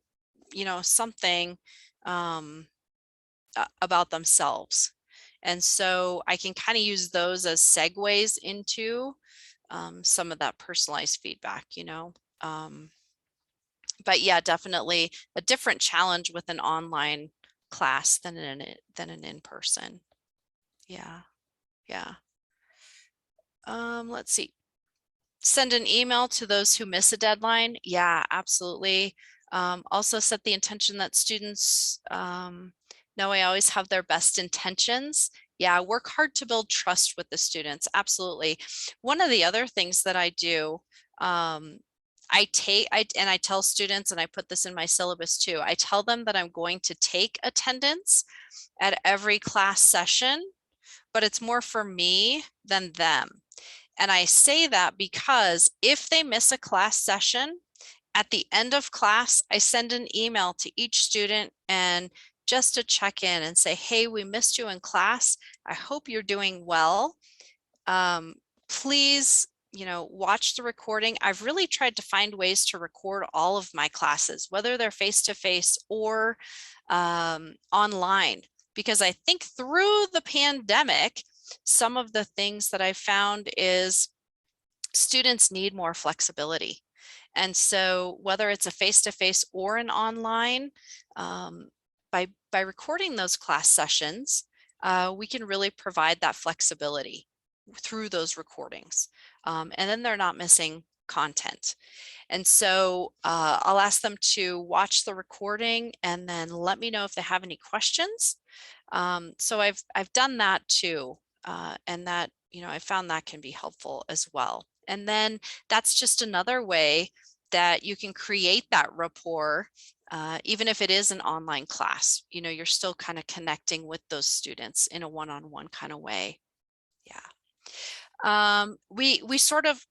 you know, something about themselves. And so I can kind of use those as segues into some of that personalized feedback, you know. But yeah, definitely a different challenge with an online class than an in-person. Yeah. Let's see. Send an email to those who miss a deadline. Yeah, absolutely. Also set the intention that students know I always have their best intentions. Yeah, work hard to build trust with the students. Absolutely. One of the other things that I do, I tell students, and I put this in my syllabus too, I tell them that I'm going to take attendance at every class session, but it's more for me than them. And I say that because if they miss a class session, at the end of class, I send an email to each student and just to check in and say, hey, we missed you in class. I hope you're doing well. Please, you know, watch the recording. I've really tried to find ways to record all of my classes, whether they're face-to-face or online, because I think through the pandemic, some of the things that I found is students need more flexibility. And so whether it's a face-to-face or an online, by recording those class sessions, we can really provide that flexibility through those recordings. And then they're not missing content. And so I'll ask them to watch the recording and then let me know if they have any questions. So I've done that too. And that, I found that can be helpful as well. And then that's just another way that you can create that rapport, even if it is an online class. You're still kind of connecting with those students in a one-on-one kind of way. Yeah. We sort of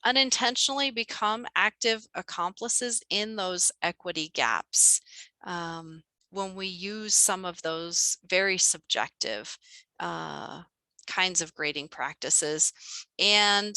unintentionally become active accomplices in those equity gaps when we use some of those very subjective kinds of grading practices. And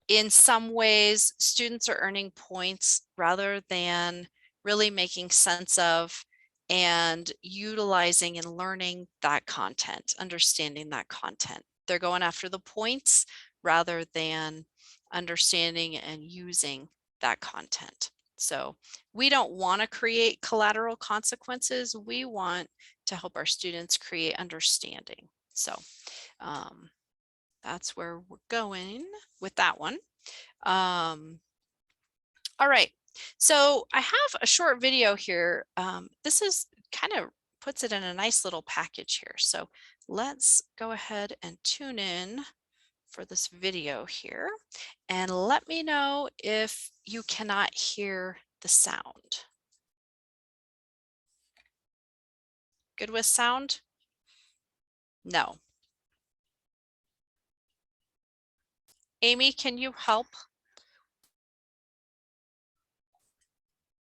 in some ways, students are earning points rather than really making sense of and utilizing and learning that content, understanding that content. They're going after the points rather than understanding and using that content. So we don't want to create collateral consequences. We want to help our students create understanding. So that's where we're going with that one. All right. So I have a short video here. This is kind of puts it in a nice little package here. So let's go ahead and tune in for this video here and let me know if you cannot hear the sound. Good with sound? No. Amy, can you help?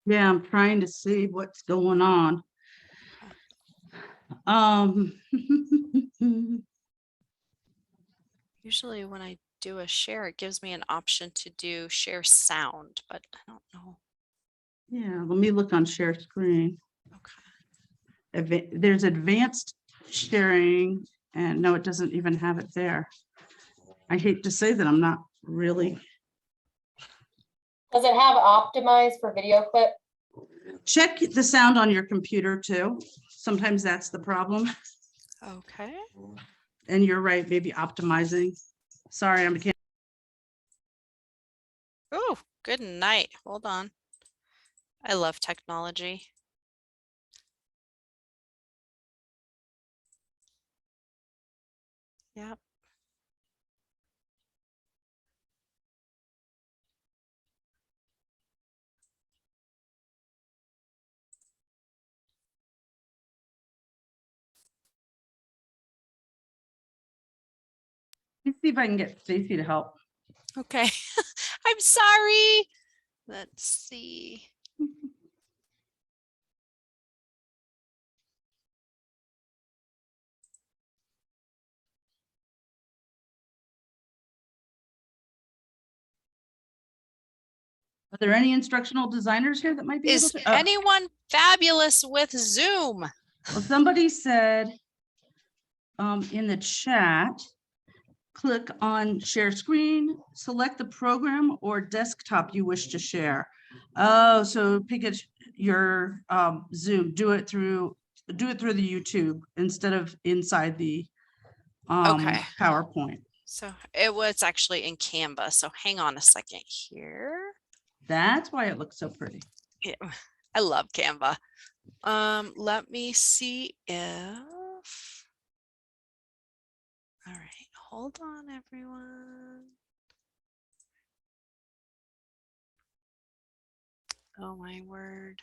Yeah, I'm trying to see what's going on. Usually when I do a share, it gives me an option to do share sound, but I don't know. Yeah, let me look on share screen. Okay. There's advanced sharing, and no, it doesn't even have it there. I hate to say that I'm not really. Does it have optimized for video clip? Check the sound on your computer too. Sometimes that's the problem. Okay. And you're right, maybe optimizing. Sorry, I can't. Oh, good night. Hold on. I love technology. Yep. Let's see if I can get Stacy to help. Okay. I'm sorry. Let's see. Are there any instructional designers here that might be able Is to? anyone fabulous with Zoom? Well, somebody said in the chat, click on share screen, select the program or desktop you wish to share. Oh, so pick your Zoom, do it through the YouTube instead of inside the Okay. PowerPoint. So it was actually in Canva. So hang on a second here. That's why it looks so pretty. Yeah, I love Canva. Let me see if. All right, hold on, everyone. Oh my word.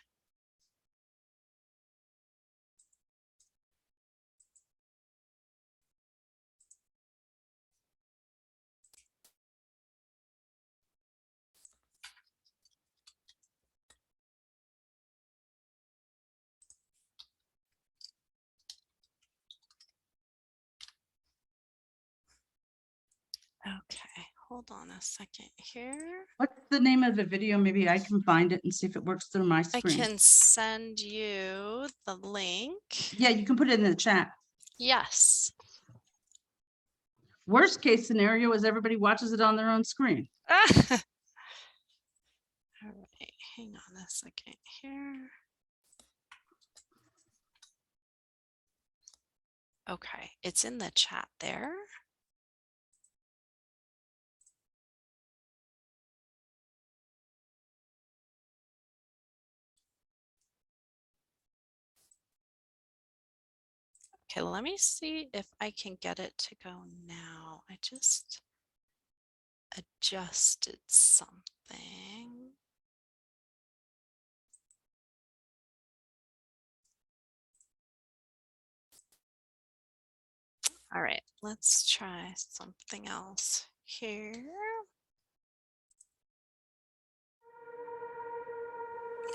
Okay, hold on a second here. What's the name of the video? Maybe I can find it and see if it works through my I screen. can send you the link. Yeah, you can put it in the chat. Yes. Worst case scenario is everybody watches it on their own screen. All hang on a second here. Okay, it's in the chat there. Okay, let me see if I can get it to go now. I just adjusted something. All right, let's try something else here.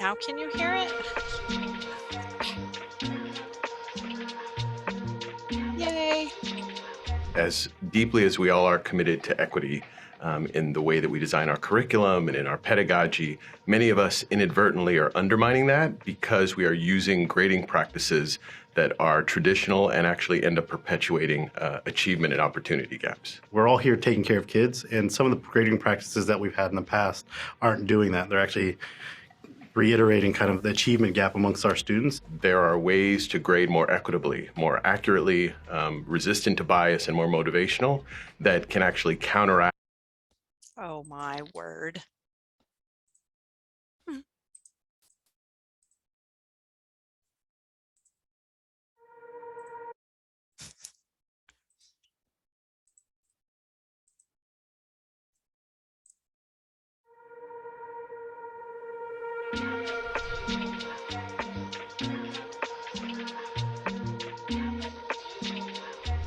Now can you hear it? Yay. As deeply as we all are committed to equity in the way that we design our curriculum and in our pedagogy, many of us inadvertently are undermining that because we are using grading practices that are traditional and actually end up perpetuating achievement and opportunity gaps. We're all here taking care of kids, and some of the grading practices that we've had in the past aren't doing that. They're actually reiterating kind of the achievement gap amongst our students. There are ways to grade more equitably, more accurately, resistant to bias, and more motivational that can actually counteract. Oh my word.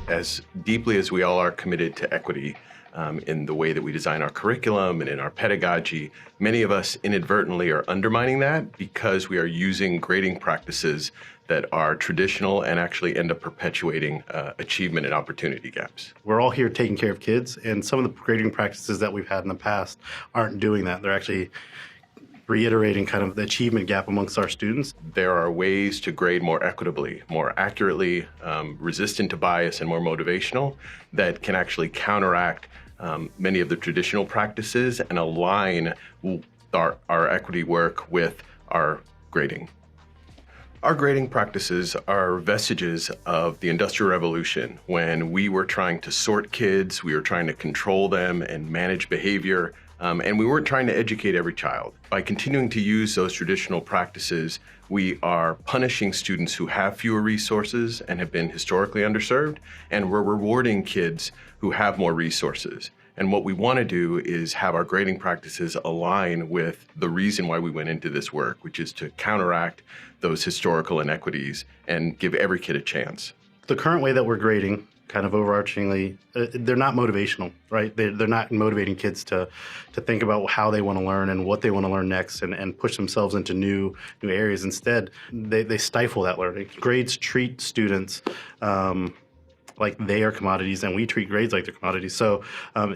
As deeply as we all are committed to equity in the way that we design our curriculum and in our pedagogy, many of us inadvertently are undermining that because we are using grading practices that are traditional and actually end up perpetuating achievement and opportunity gaps. We're all here taking care of kids, and some of the grading practices that we've had in the past aren't doing that. They're actually reiterating kind of the achievement gap amongst our students. There are ways to grade more equitably, more accurately, resistant to bias, and more motivational that can actually counteract many of the traditional practices and align our equity work with our grading. Our grading practices are vestiges of the Industrial Revolution when we were trying to sort kids, we were trying to control them and manage behavior, and we weren't trying to educate every child. By continuing to use those traditional practices, we are punishing students who have fewer resources and have been historically underserved, and we're rewarding kids who have more resources. And what we want to do is have our grading practices align with the reason why we went into this work, which is to counteract those historical inequities and give every kid a chance. The current way that we're grading, kind of overarchingly, they're not motivational, right? They're not motivating kids to think about how they want to learn and what they want to learn next and push themselves into new areas. Instead, they stifle that learning. Grades treat students like they are commodities, and we treat grades like they're commodities. So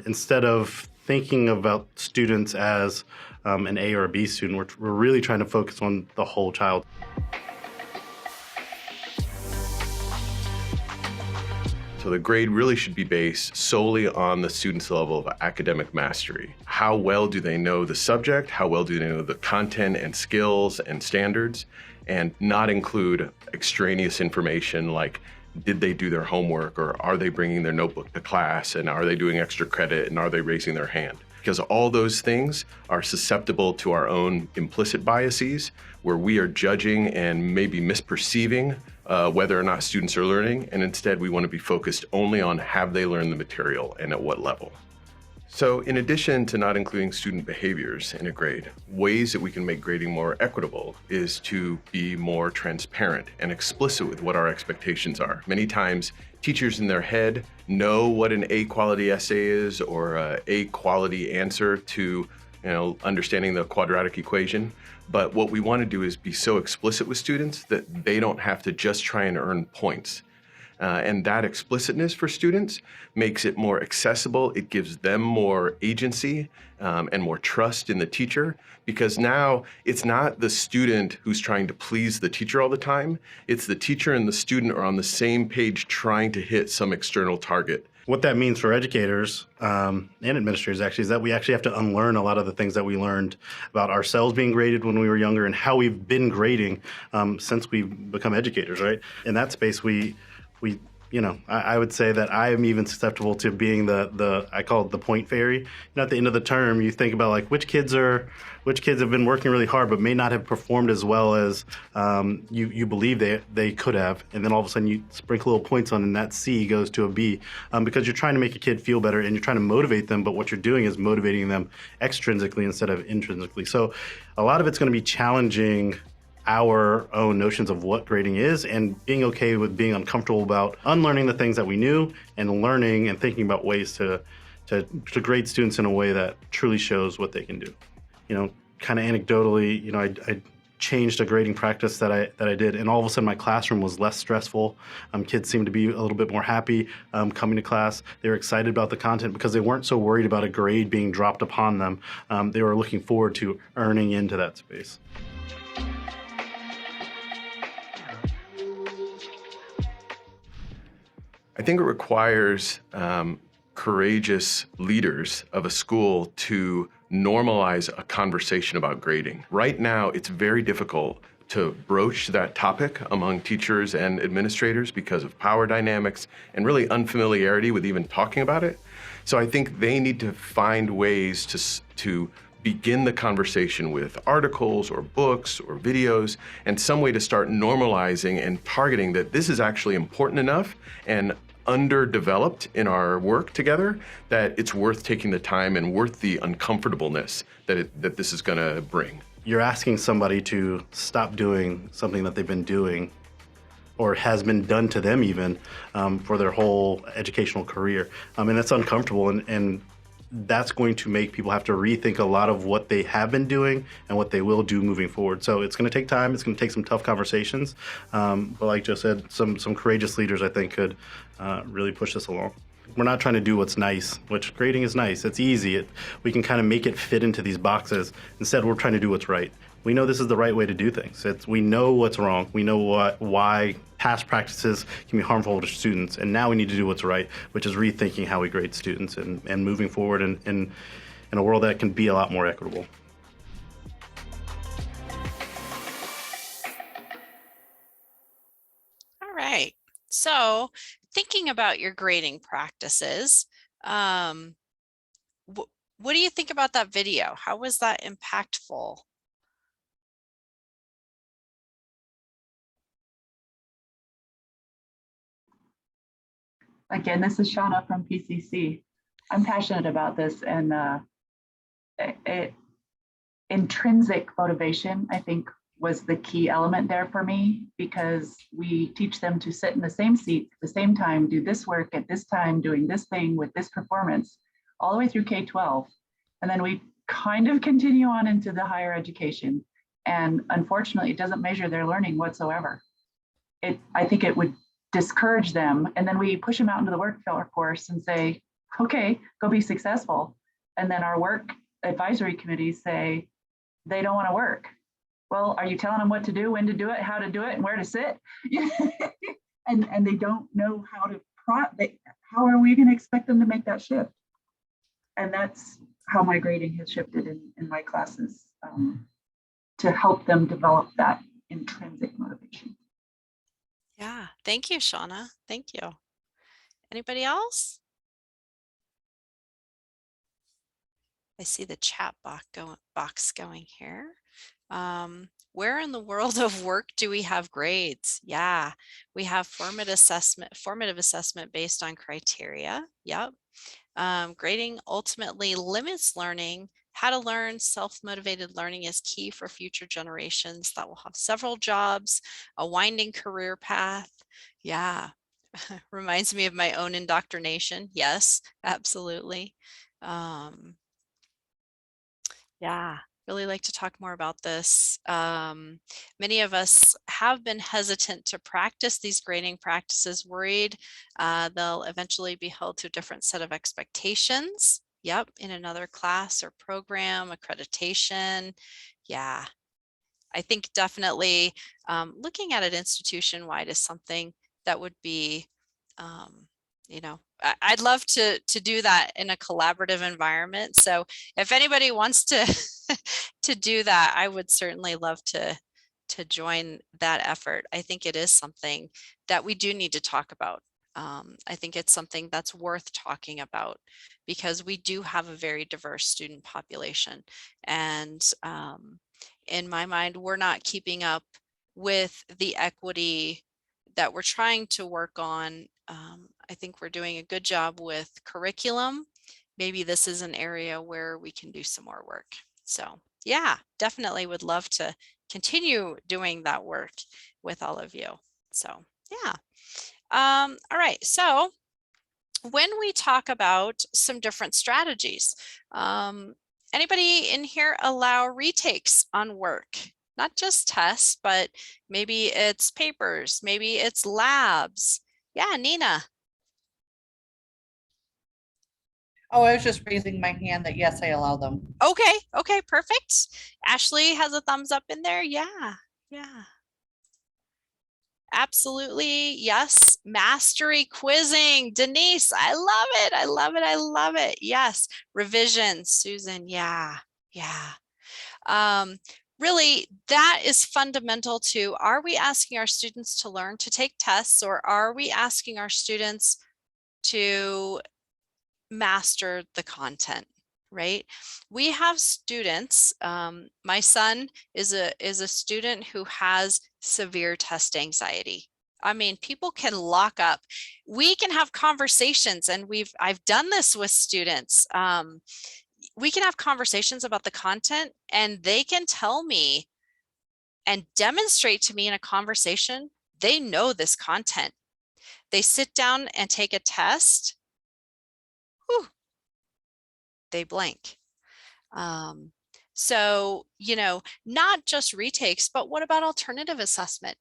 instead of thinking about students as an A or a B student, we're really trying to focus on the whole child. So the grade really should be based solely on the student's level of academic mastery. How well do they know the subject? How well do they know the content and skills and standards? And not include extraneous information like, did they do their homework, or are they bringing their notebook to class, and are they doing extra credit, and are they raising their hand? Because all those things are susceptible to our own implicit biases, where we are judging and maybe misperceiving whether or not students are learning, and instead we want to be focused only on have they learned the material and at what level. So in addition to not including student behaviors in a grade, ways that we can make grading more equitable is to be more transparent and explicit with what our expectations are. Many times, teachers in their head know what an A-quality essay is or a A-quality answer to understanding the quadratic equation. But what we want to do is be so explicit with students that they don't have to just try and earn points. And that explicitness for students makes it more accessible. It gives them more agency and more trust in the teacher, because now it's not the student who's trying to please the teacher all the time. It's the teacher and the student are on the same page trying to hit some external target. What that means for educators and administrators actually is that we actually have to unlearn a lot of the things that we learned about ourselves being graded when we were younger and how we've been grading since we've become educators, right? In that space, we I would say that I am even susceptible to being I call it the point fairy. At the end of the term, you think about like which kids have been working really hard but may not have performed as well as you believe they could have, and then all of a sudden you sprinkle little points on, and that C goes to a B because you're trying to make a kid feel better and you're trying to motivate them, but what you're doing is motivating them extrinsically instead of intrinsically. So a lot of it's going to be challenging our own notions of what grading is and being okay with being uncomfortable about unlearning the things that we knew and learning and thinking about ways to grade students in a way that truly shows what they can do. Kind of anecdotally, I changed a grading practice that I did, and all of a sudden my classroom was less stressful. Kids seemed to be a little bit more happy coming to class. They were excited about the content because they weren't so worried about a grade being dropped upon them. They were looking forward to earning into that space. I think it requires courageous leaders of a school to normalize a conversation about grading. Right now, it's very difficult to broach that topic among teachers and administrators because of power dynamics and really unfamiliarity with even talking about it. So I think they need to find ways to begin the conversation with articles or books or videos and some way to start normalizing and targeting that this is actually important enough and underdeveloped in our work together that it's worth taking the time and worth the uncomfortableness that this is going to bring. You're asking somebody to stop doing something that they've been doing or has been done to them even for their whole educational career. And that's uncomfortable, and that's going to make people have to rethink a lot of what they have been doing and what they will do moving forward. So it's going to take time. It's going to take some tough conversations. But like Joe said, some courageous leaders, I think, could really push this along. We're not trying to do what's nice, which grading is nice. It's easy. We can kind of make it fit into these boxes. Instead, we're trying to do what's right. We know this is the right way to do things. We know what's wrong. We know why past practices can be harmful to students. And now we need to do what's right, which is rethinking how we grade students and moving forward in a world that can be a lot more equitable. All right. So thinking about your grading practices, what do you think about that video? How was that impactful? Again, this is Shauna from PCC. I'm passionate about this, and intrinsic motivation, I think, was the key element there for me, because we teach them to sit in the same seat at the same time, do this work at this time, doing this thing with this performance, all the way through K-12. And then we kind of continue on into the higher education. And unfortunately, it doesn't measure their learning whatsoever. I think it would discourage them. And then we push them out into the workforce and say, okay, go be successful. And then our work advisory committees say they don't want to work. Well, are you telling them what to do, when to do it, how to do it, and where to sit? and they don't know how to, how are we going to expect them to make that shift? And that's how my grading has shifted in my classes, to help them develop that intrinsic motivation. Yeah, thank you, Shauna. Thank you. Anybody else? I see the chat box going here. Where in the world of work do we have grades? Yeah, we have formative assessment based on criteria. Yep. Grading ultimately limits learning. How to learn, self-motivated learning is key for future generations that will have several jobs, a winding career path. Yeah, reminds me of my own indoctrination. Yes, absolutely. Yeah, really like to talk more about this. Many of us have been hesitant to practice these grading practices, worried they'll eventually be held to a different set of expectations. Yep, in another class or program, accreditation. Yeah, I think definitely looking at it institution-wide is something that would be, I'd love to do that in a collaborative environment. So if anybody wants to to do that, I would certainly love to join that effort. I think it is something that we do need to talk about. I think it's something that's worth talking about because we do have a very diverse student population. And in my mind, we're not keeping up with the equity that we're trying to work on. I think we're doing a good job with curriculum. Maybe this is an area where we can do some more work. So yeah, definitely would love to continue doing that work with all of you. So yeah. All right. So when we talk about some different strategies, anybody in here allow retakes on work? Not just tests, but maybe it's papers, maybe it's labs. Yeah, Nina. Oh, I was just raising my hand that yes, I allow them. Okay, okay, perfect. Ashley has a thumbs up in there. Yeah, yeah. Absolutely, yes. Mastery quizzing. Denise, I love it. I love it. I love it. Yes. Revision, Susan. Yeah, yeah. Really, that is fundamental to, are we asking our students to learn to take tests, or are we asking our students to master the content, right? We have students, my son is a student who has severe test anxiety. I mean, people can lock up. We can have conversations, and I've done this with students. We can have conversations about the content, and they can tell me and demonstrate to me in a conversation, they know this content. They sit down and take a test. Whew, they blank. So, you know, not just retakes, but what about alternative assessment?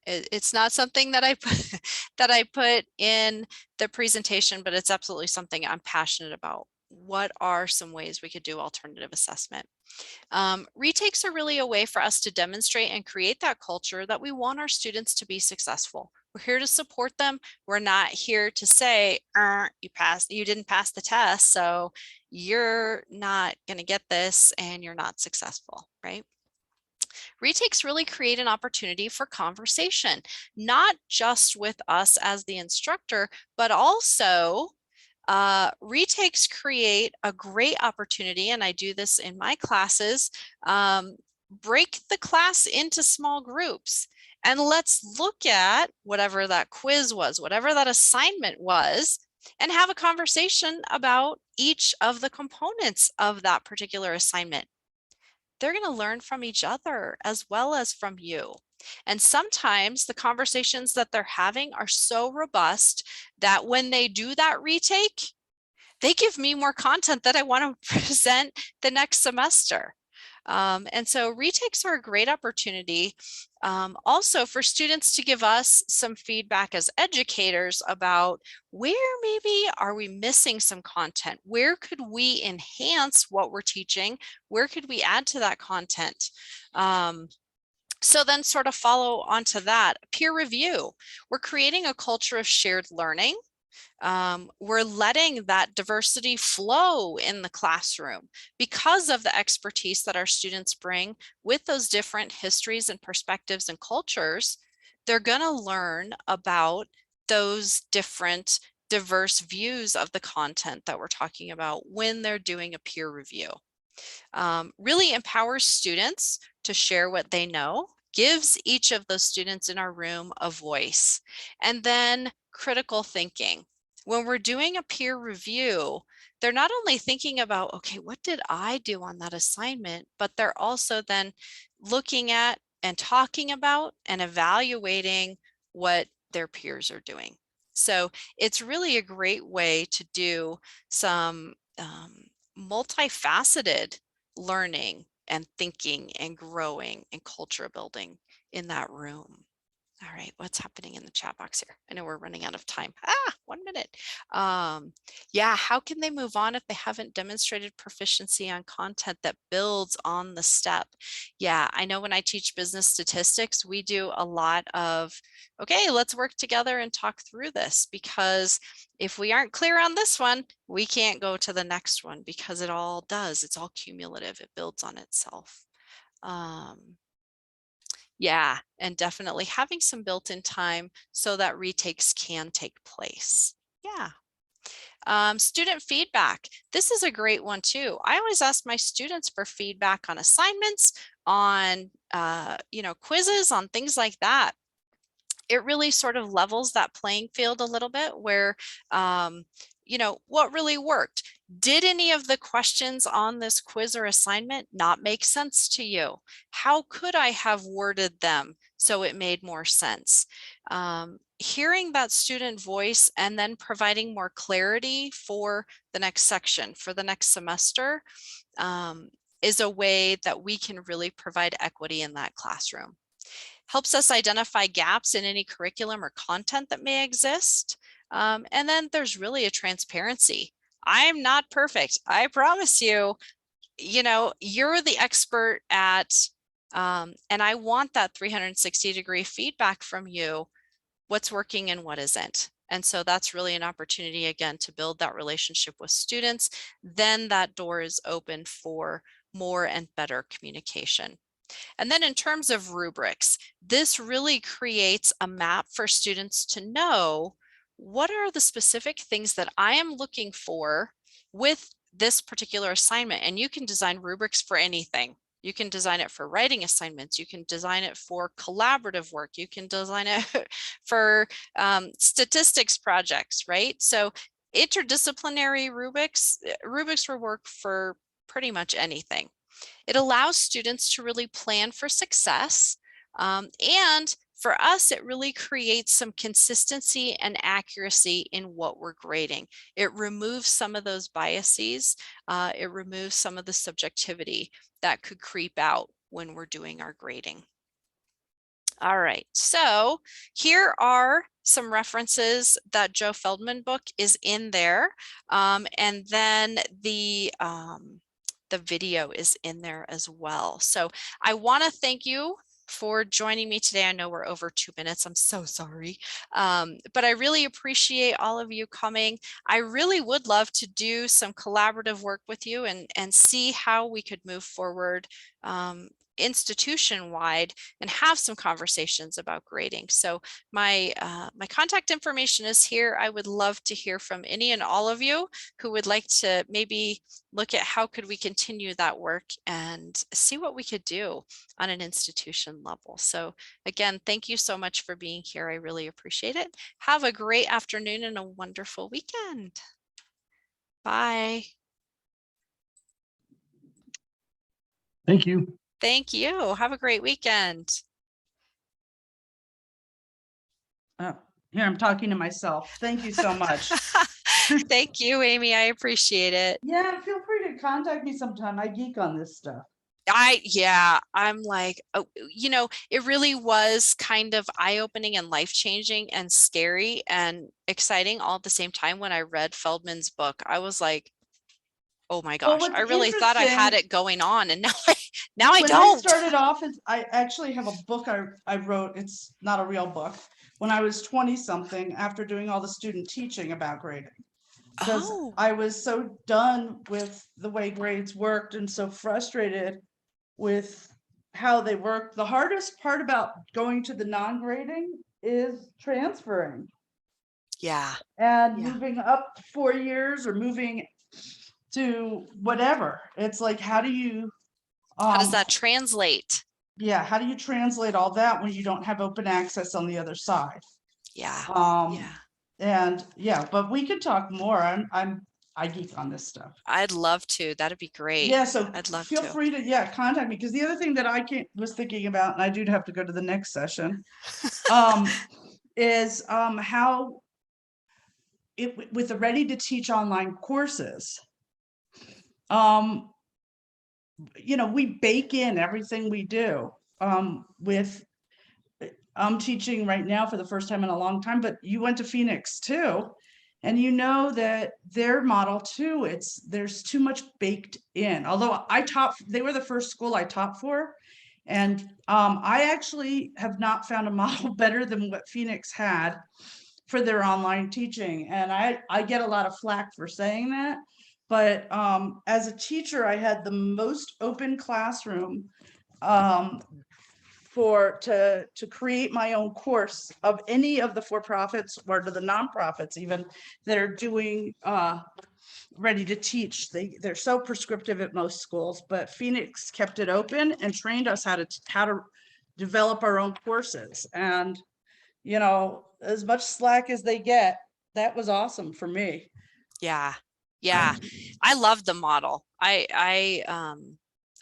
It's not something that I put, that I put in the presentation, but it's absolutely something I'm passionate about. What are some ways we could do alternative assessment? Retakes are really a way for us to demonstrate and create that culture that we want our students to be successful. We're here to support them. We're not here to say, you didn't pass the test, so you're not going to get this and you're not successful, right? Retakes really create an opportunity for conversation, not just with us as the instructor, but also retakes create a great opportunity, and I do this in my classes, break the class into small groups. And let's look at whatever that quiz was, whatever that assignment was, and have a conversation about each of the components of that particular assignment. They're going to learn from each other as well as from you. And sometimes the conversations that they're having are so robust that when they do that retake, they give me more content that I want to present the next semester. And so retakes are a great opportunity also for students to give us some feedback as educators about where maybe are we missing some content? Where could we enhance what we're teaching? Where could we add to that content? So then sort of follow onto that, peer review. We're creating a culture of shared learning. We're letting that diversity flow in the classroom because of the expertise that our students bring with those different histories and perspectives and cultures. They're going to learn about those different diverse views of the content that we're talking about when they're doing a peer review. Really empowers students to share what they know, gives each of those students in our room a voice, and then critical thinking. When we're doing a peer review, they're not only thinking about, okay, what did I do on that assignment, but they're also then looking at and talking about and evaluating what their peers are doing. So it's really a great way to do some multifaceted learning and thinking and growing and culture building in that room. All right, what's happening in the chat box here? I know we're running out of time. 1 minute. Yeah, how can they move on if they haven't demonstrated proficiency on content that builds on the step? Yeah, I know when I teach business statistics, we do a lot of, okay, let's work together and talk through this, because if we aren't clear on this one, we can't go to the next one, because it all does. It's all cumulative. It builds on itself. Yeah, and definitely having some built-in time so that retakes can take place. Yeah. Student feedback. This is a great one too. I always ask my students for feedback on assignments, on quizzes, on things like that. It really sort of levels that playing field a little bit, where what really worked. Did any of the questions on this quiz or assignment not make sense to you? How could I have worded them so it made more sense? Hearing that student voice and then providing more clarity for the next section, for the next semester, is a way that we can really provide equity in that classroom. Helps us identify gaps in any curriculum or content that may exist. And then there's really a transparency. I'm not perfect. I promise you, you're the expert at, and I want that 360-degree feedback from you, what's working and what isn't. And so that's really an opportunity, again, to build that relationship with students. Then that door is open for more and better communication. And then in terms of rubrics, this really creates a map for students to know what are the specific things that I am looking for with this particular assignment. And you can design rubrics for anything. You can design it for writing assignments. You can design it for collaborative work. You can design it for statistics projects, right? So interdisciplinary rubrics will work for pretty much anything. It allows students to really plan for success. And for us, it really creates some consistency and accuracy in what we're grading. It removes some of those biases. It removes some of the subjectivity that could creep out when we're doing our grading. All right, so here are some references. That Joe Feldman book is in there. And then the video is in there as well. So I want to thank you for joining me today. I know we're over 2 minutes. I'm so sorry. But I really appreciate all of you coming. I really would love to do some collaborative work with you and see how we could move forward institution-wide and have some conversations about grading. So my contact information is here. I would love to hear from any and all of you who would like to maybe look at how could we continue that work and see what we could do on an institution level. So again, thank you so much for being here. I really appreciate it. Have a great afternoon and a wonderful weekend. Bye. Thank you. Thank you. Have a great weekend. Here, I'm talking to myself. Thank you so much. Thank you, Amy. I appreciate it. Yeah, feel free to contact me sometime. I geek on this stuff. I'm like, oh, it really was kind of eye-opening and life-changing and scary and exciting all at the same time. When I read Feldman's book, I was like, oh my gosh, I really thought I had it going on, and now I don't. When I started off, I actually have a book I wrote. It's not a real book. When I was 20 something, after doing all the student teaching about grading, because I was so done with the way grades worked and so frustrated with how they work. The hardest part about going to the non-grading is transferring. Yeah. And moving up 4 years or moving to whatever. It's like, how does that translate? Yeah, how do you translate all that when you don't have open access on the other side? Yeah. But we could talk more. I geek on this stuff. I'd love to. That'd be great. Yeah, so I'd love feel free to contact me, because the other thing that I was thinking about, and I do have to go to the next session, is how with the ready to teach online courses, we bake in everything we do with I'm teaching right now for the first time in a long time, but you went to Phoenix too. And you know that their model too, there's too much baked in. Although they were the first school I taught for. And I actually have not found a model better than what Phoenix had for their online teaching. And I get a lot of flack for saying that. But as a teacher, I had the most open classroom to create my own course of any of the for-profits or to the nonprofits even that are doing ready to teach. They're so prescriptive at most schools, but Phoenix kept it open and trained us how to develop our own courses. And you know, as much slack as they get, that was awesome for me. Yeah. I love the model. I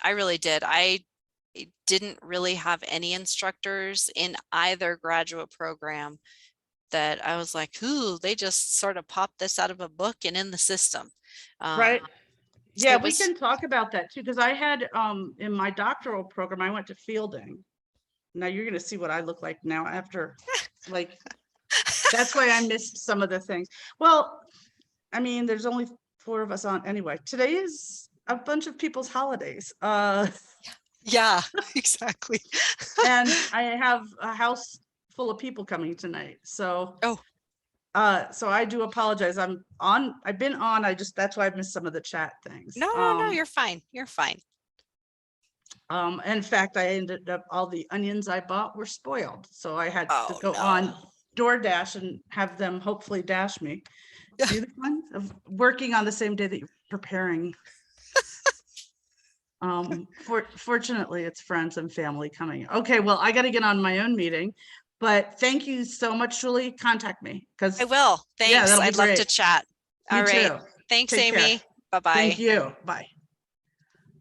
really did. I didn't really have any instructors in either graduate program that I was like, ooh, they just sort of popped this out of a book and in the system. Right. Yeah, we was- can talk about that too, because I had in my doctoral program, I went to fielding. Now you're going to see what I look like now after, like, that's why I missed some of the things. Well, I mean, there's only 4 of us on anyway. Today is a bunch of people's holidays. Yeah, exactly. And I have a house full of people coming tonight. So, so I do apologize. I've been on, that's why I missed some of the chat things. No, you're fine. You're fine. In fact, I ended up, all the onions I bought were spoiled. So I had to go on DoorDash and have them hopefully dash me. See the fun of working on the same day that you're preparing. Fortunately, it's friends and family coming. Okay, well, I got to get on my own meeting, but thank you so much, Julie. Contact me because I will. Thanks. that'll be I'd love to great. chat. Me All right. too. Thanks, Take care. Amy. Bye-bye. Thank you. Bye.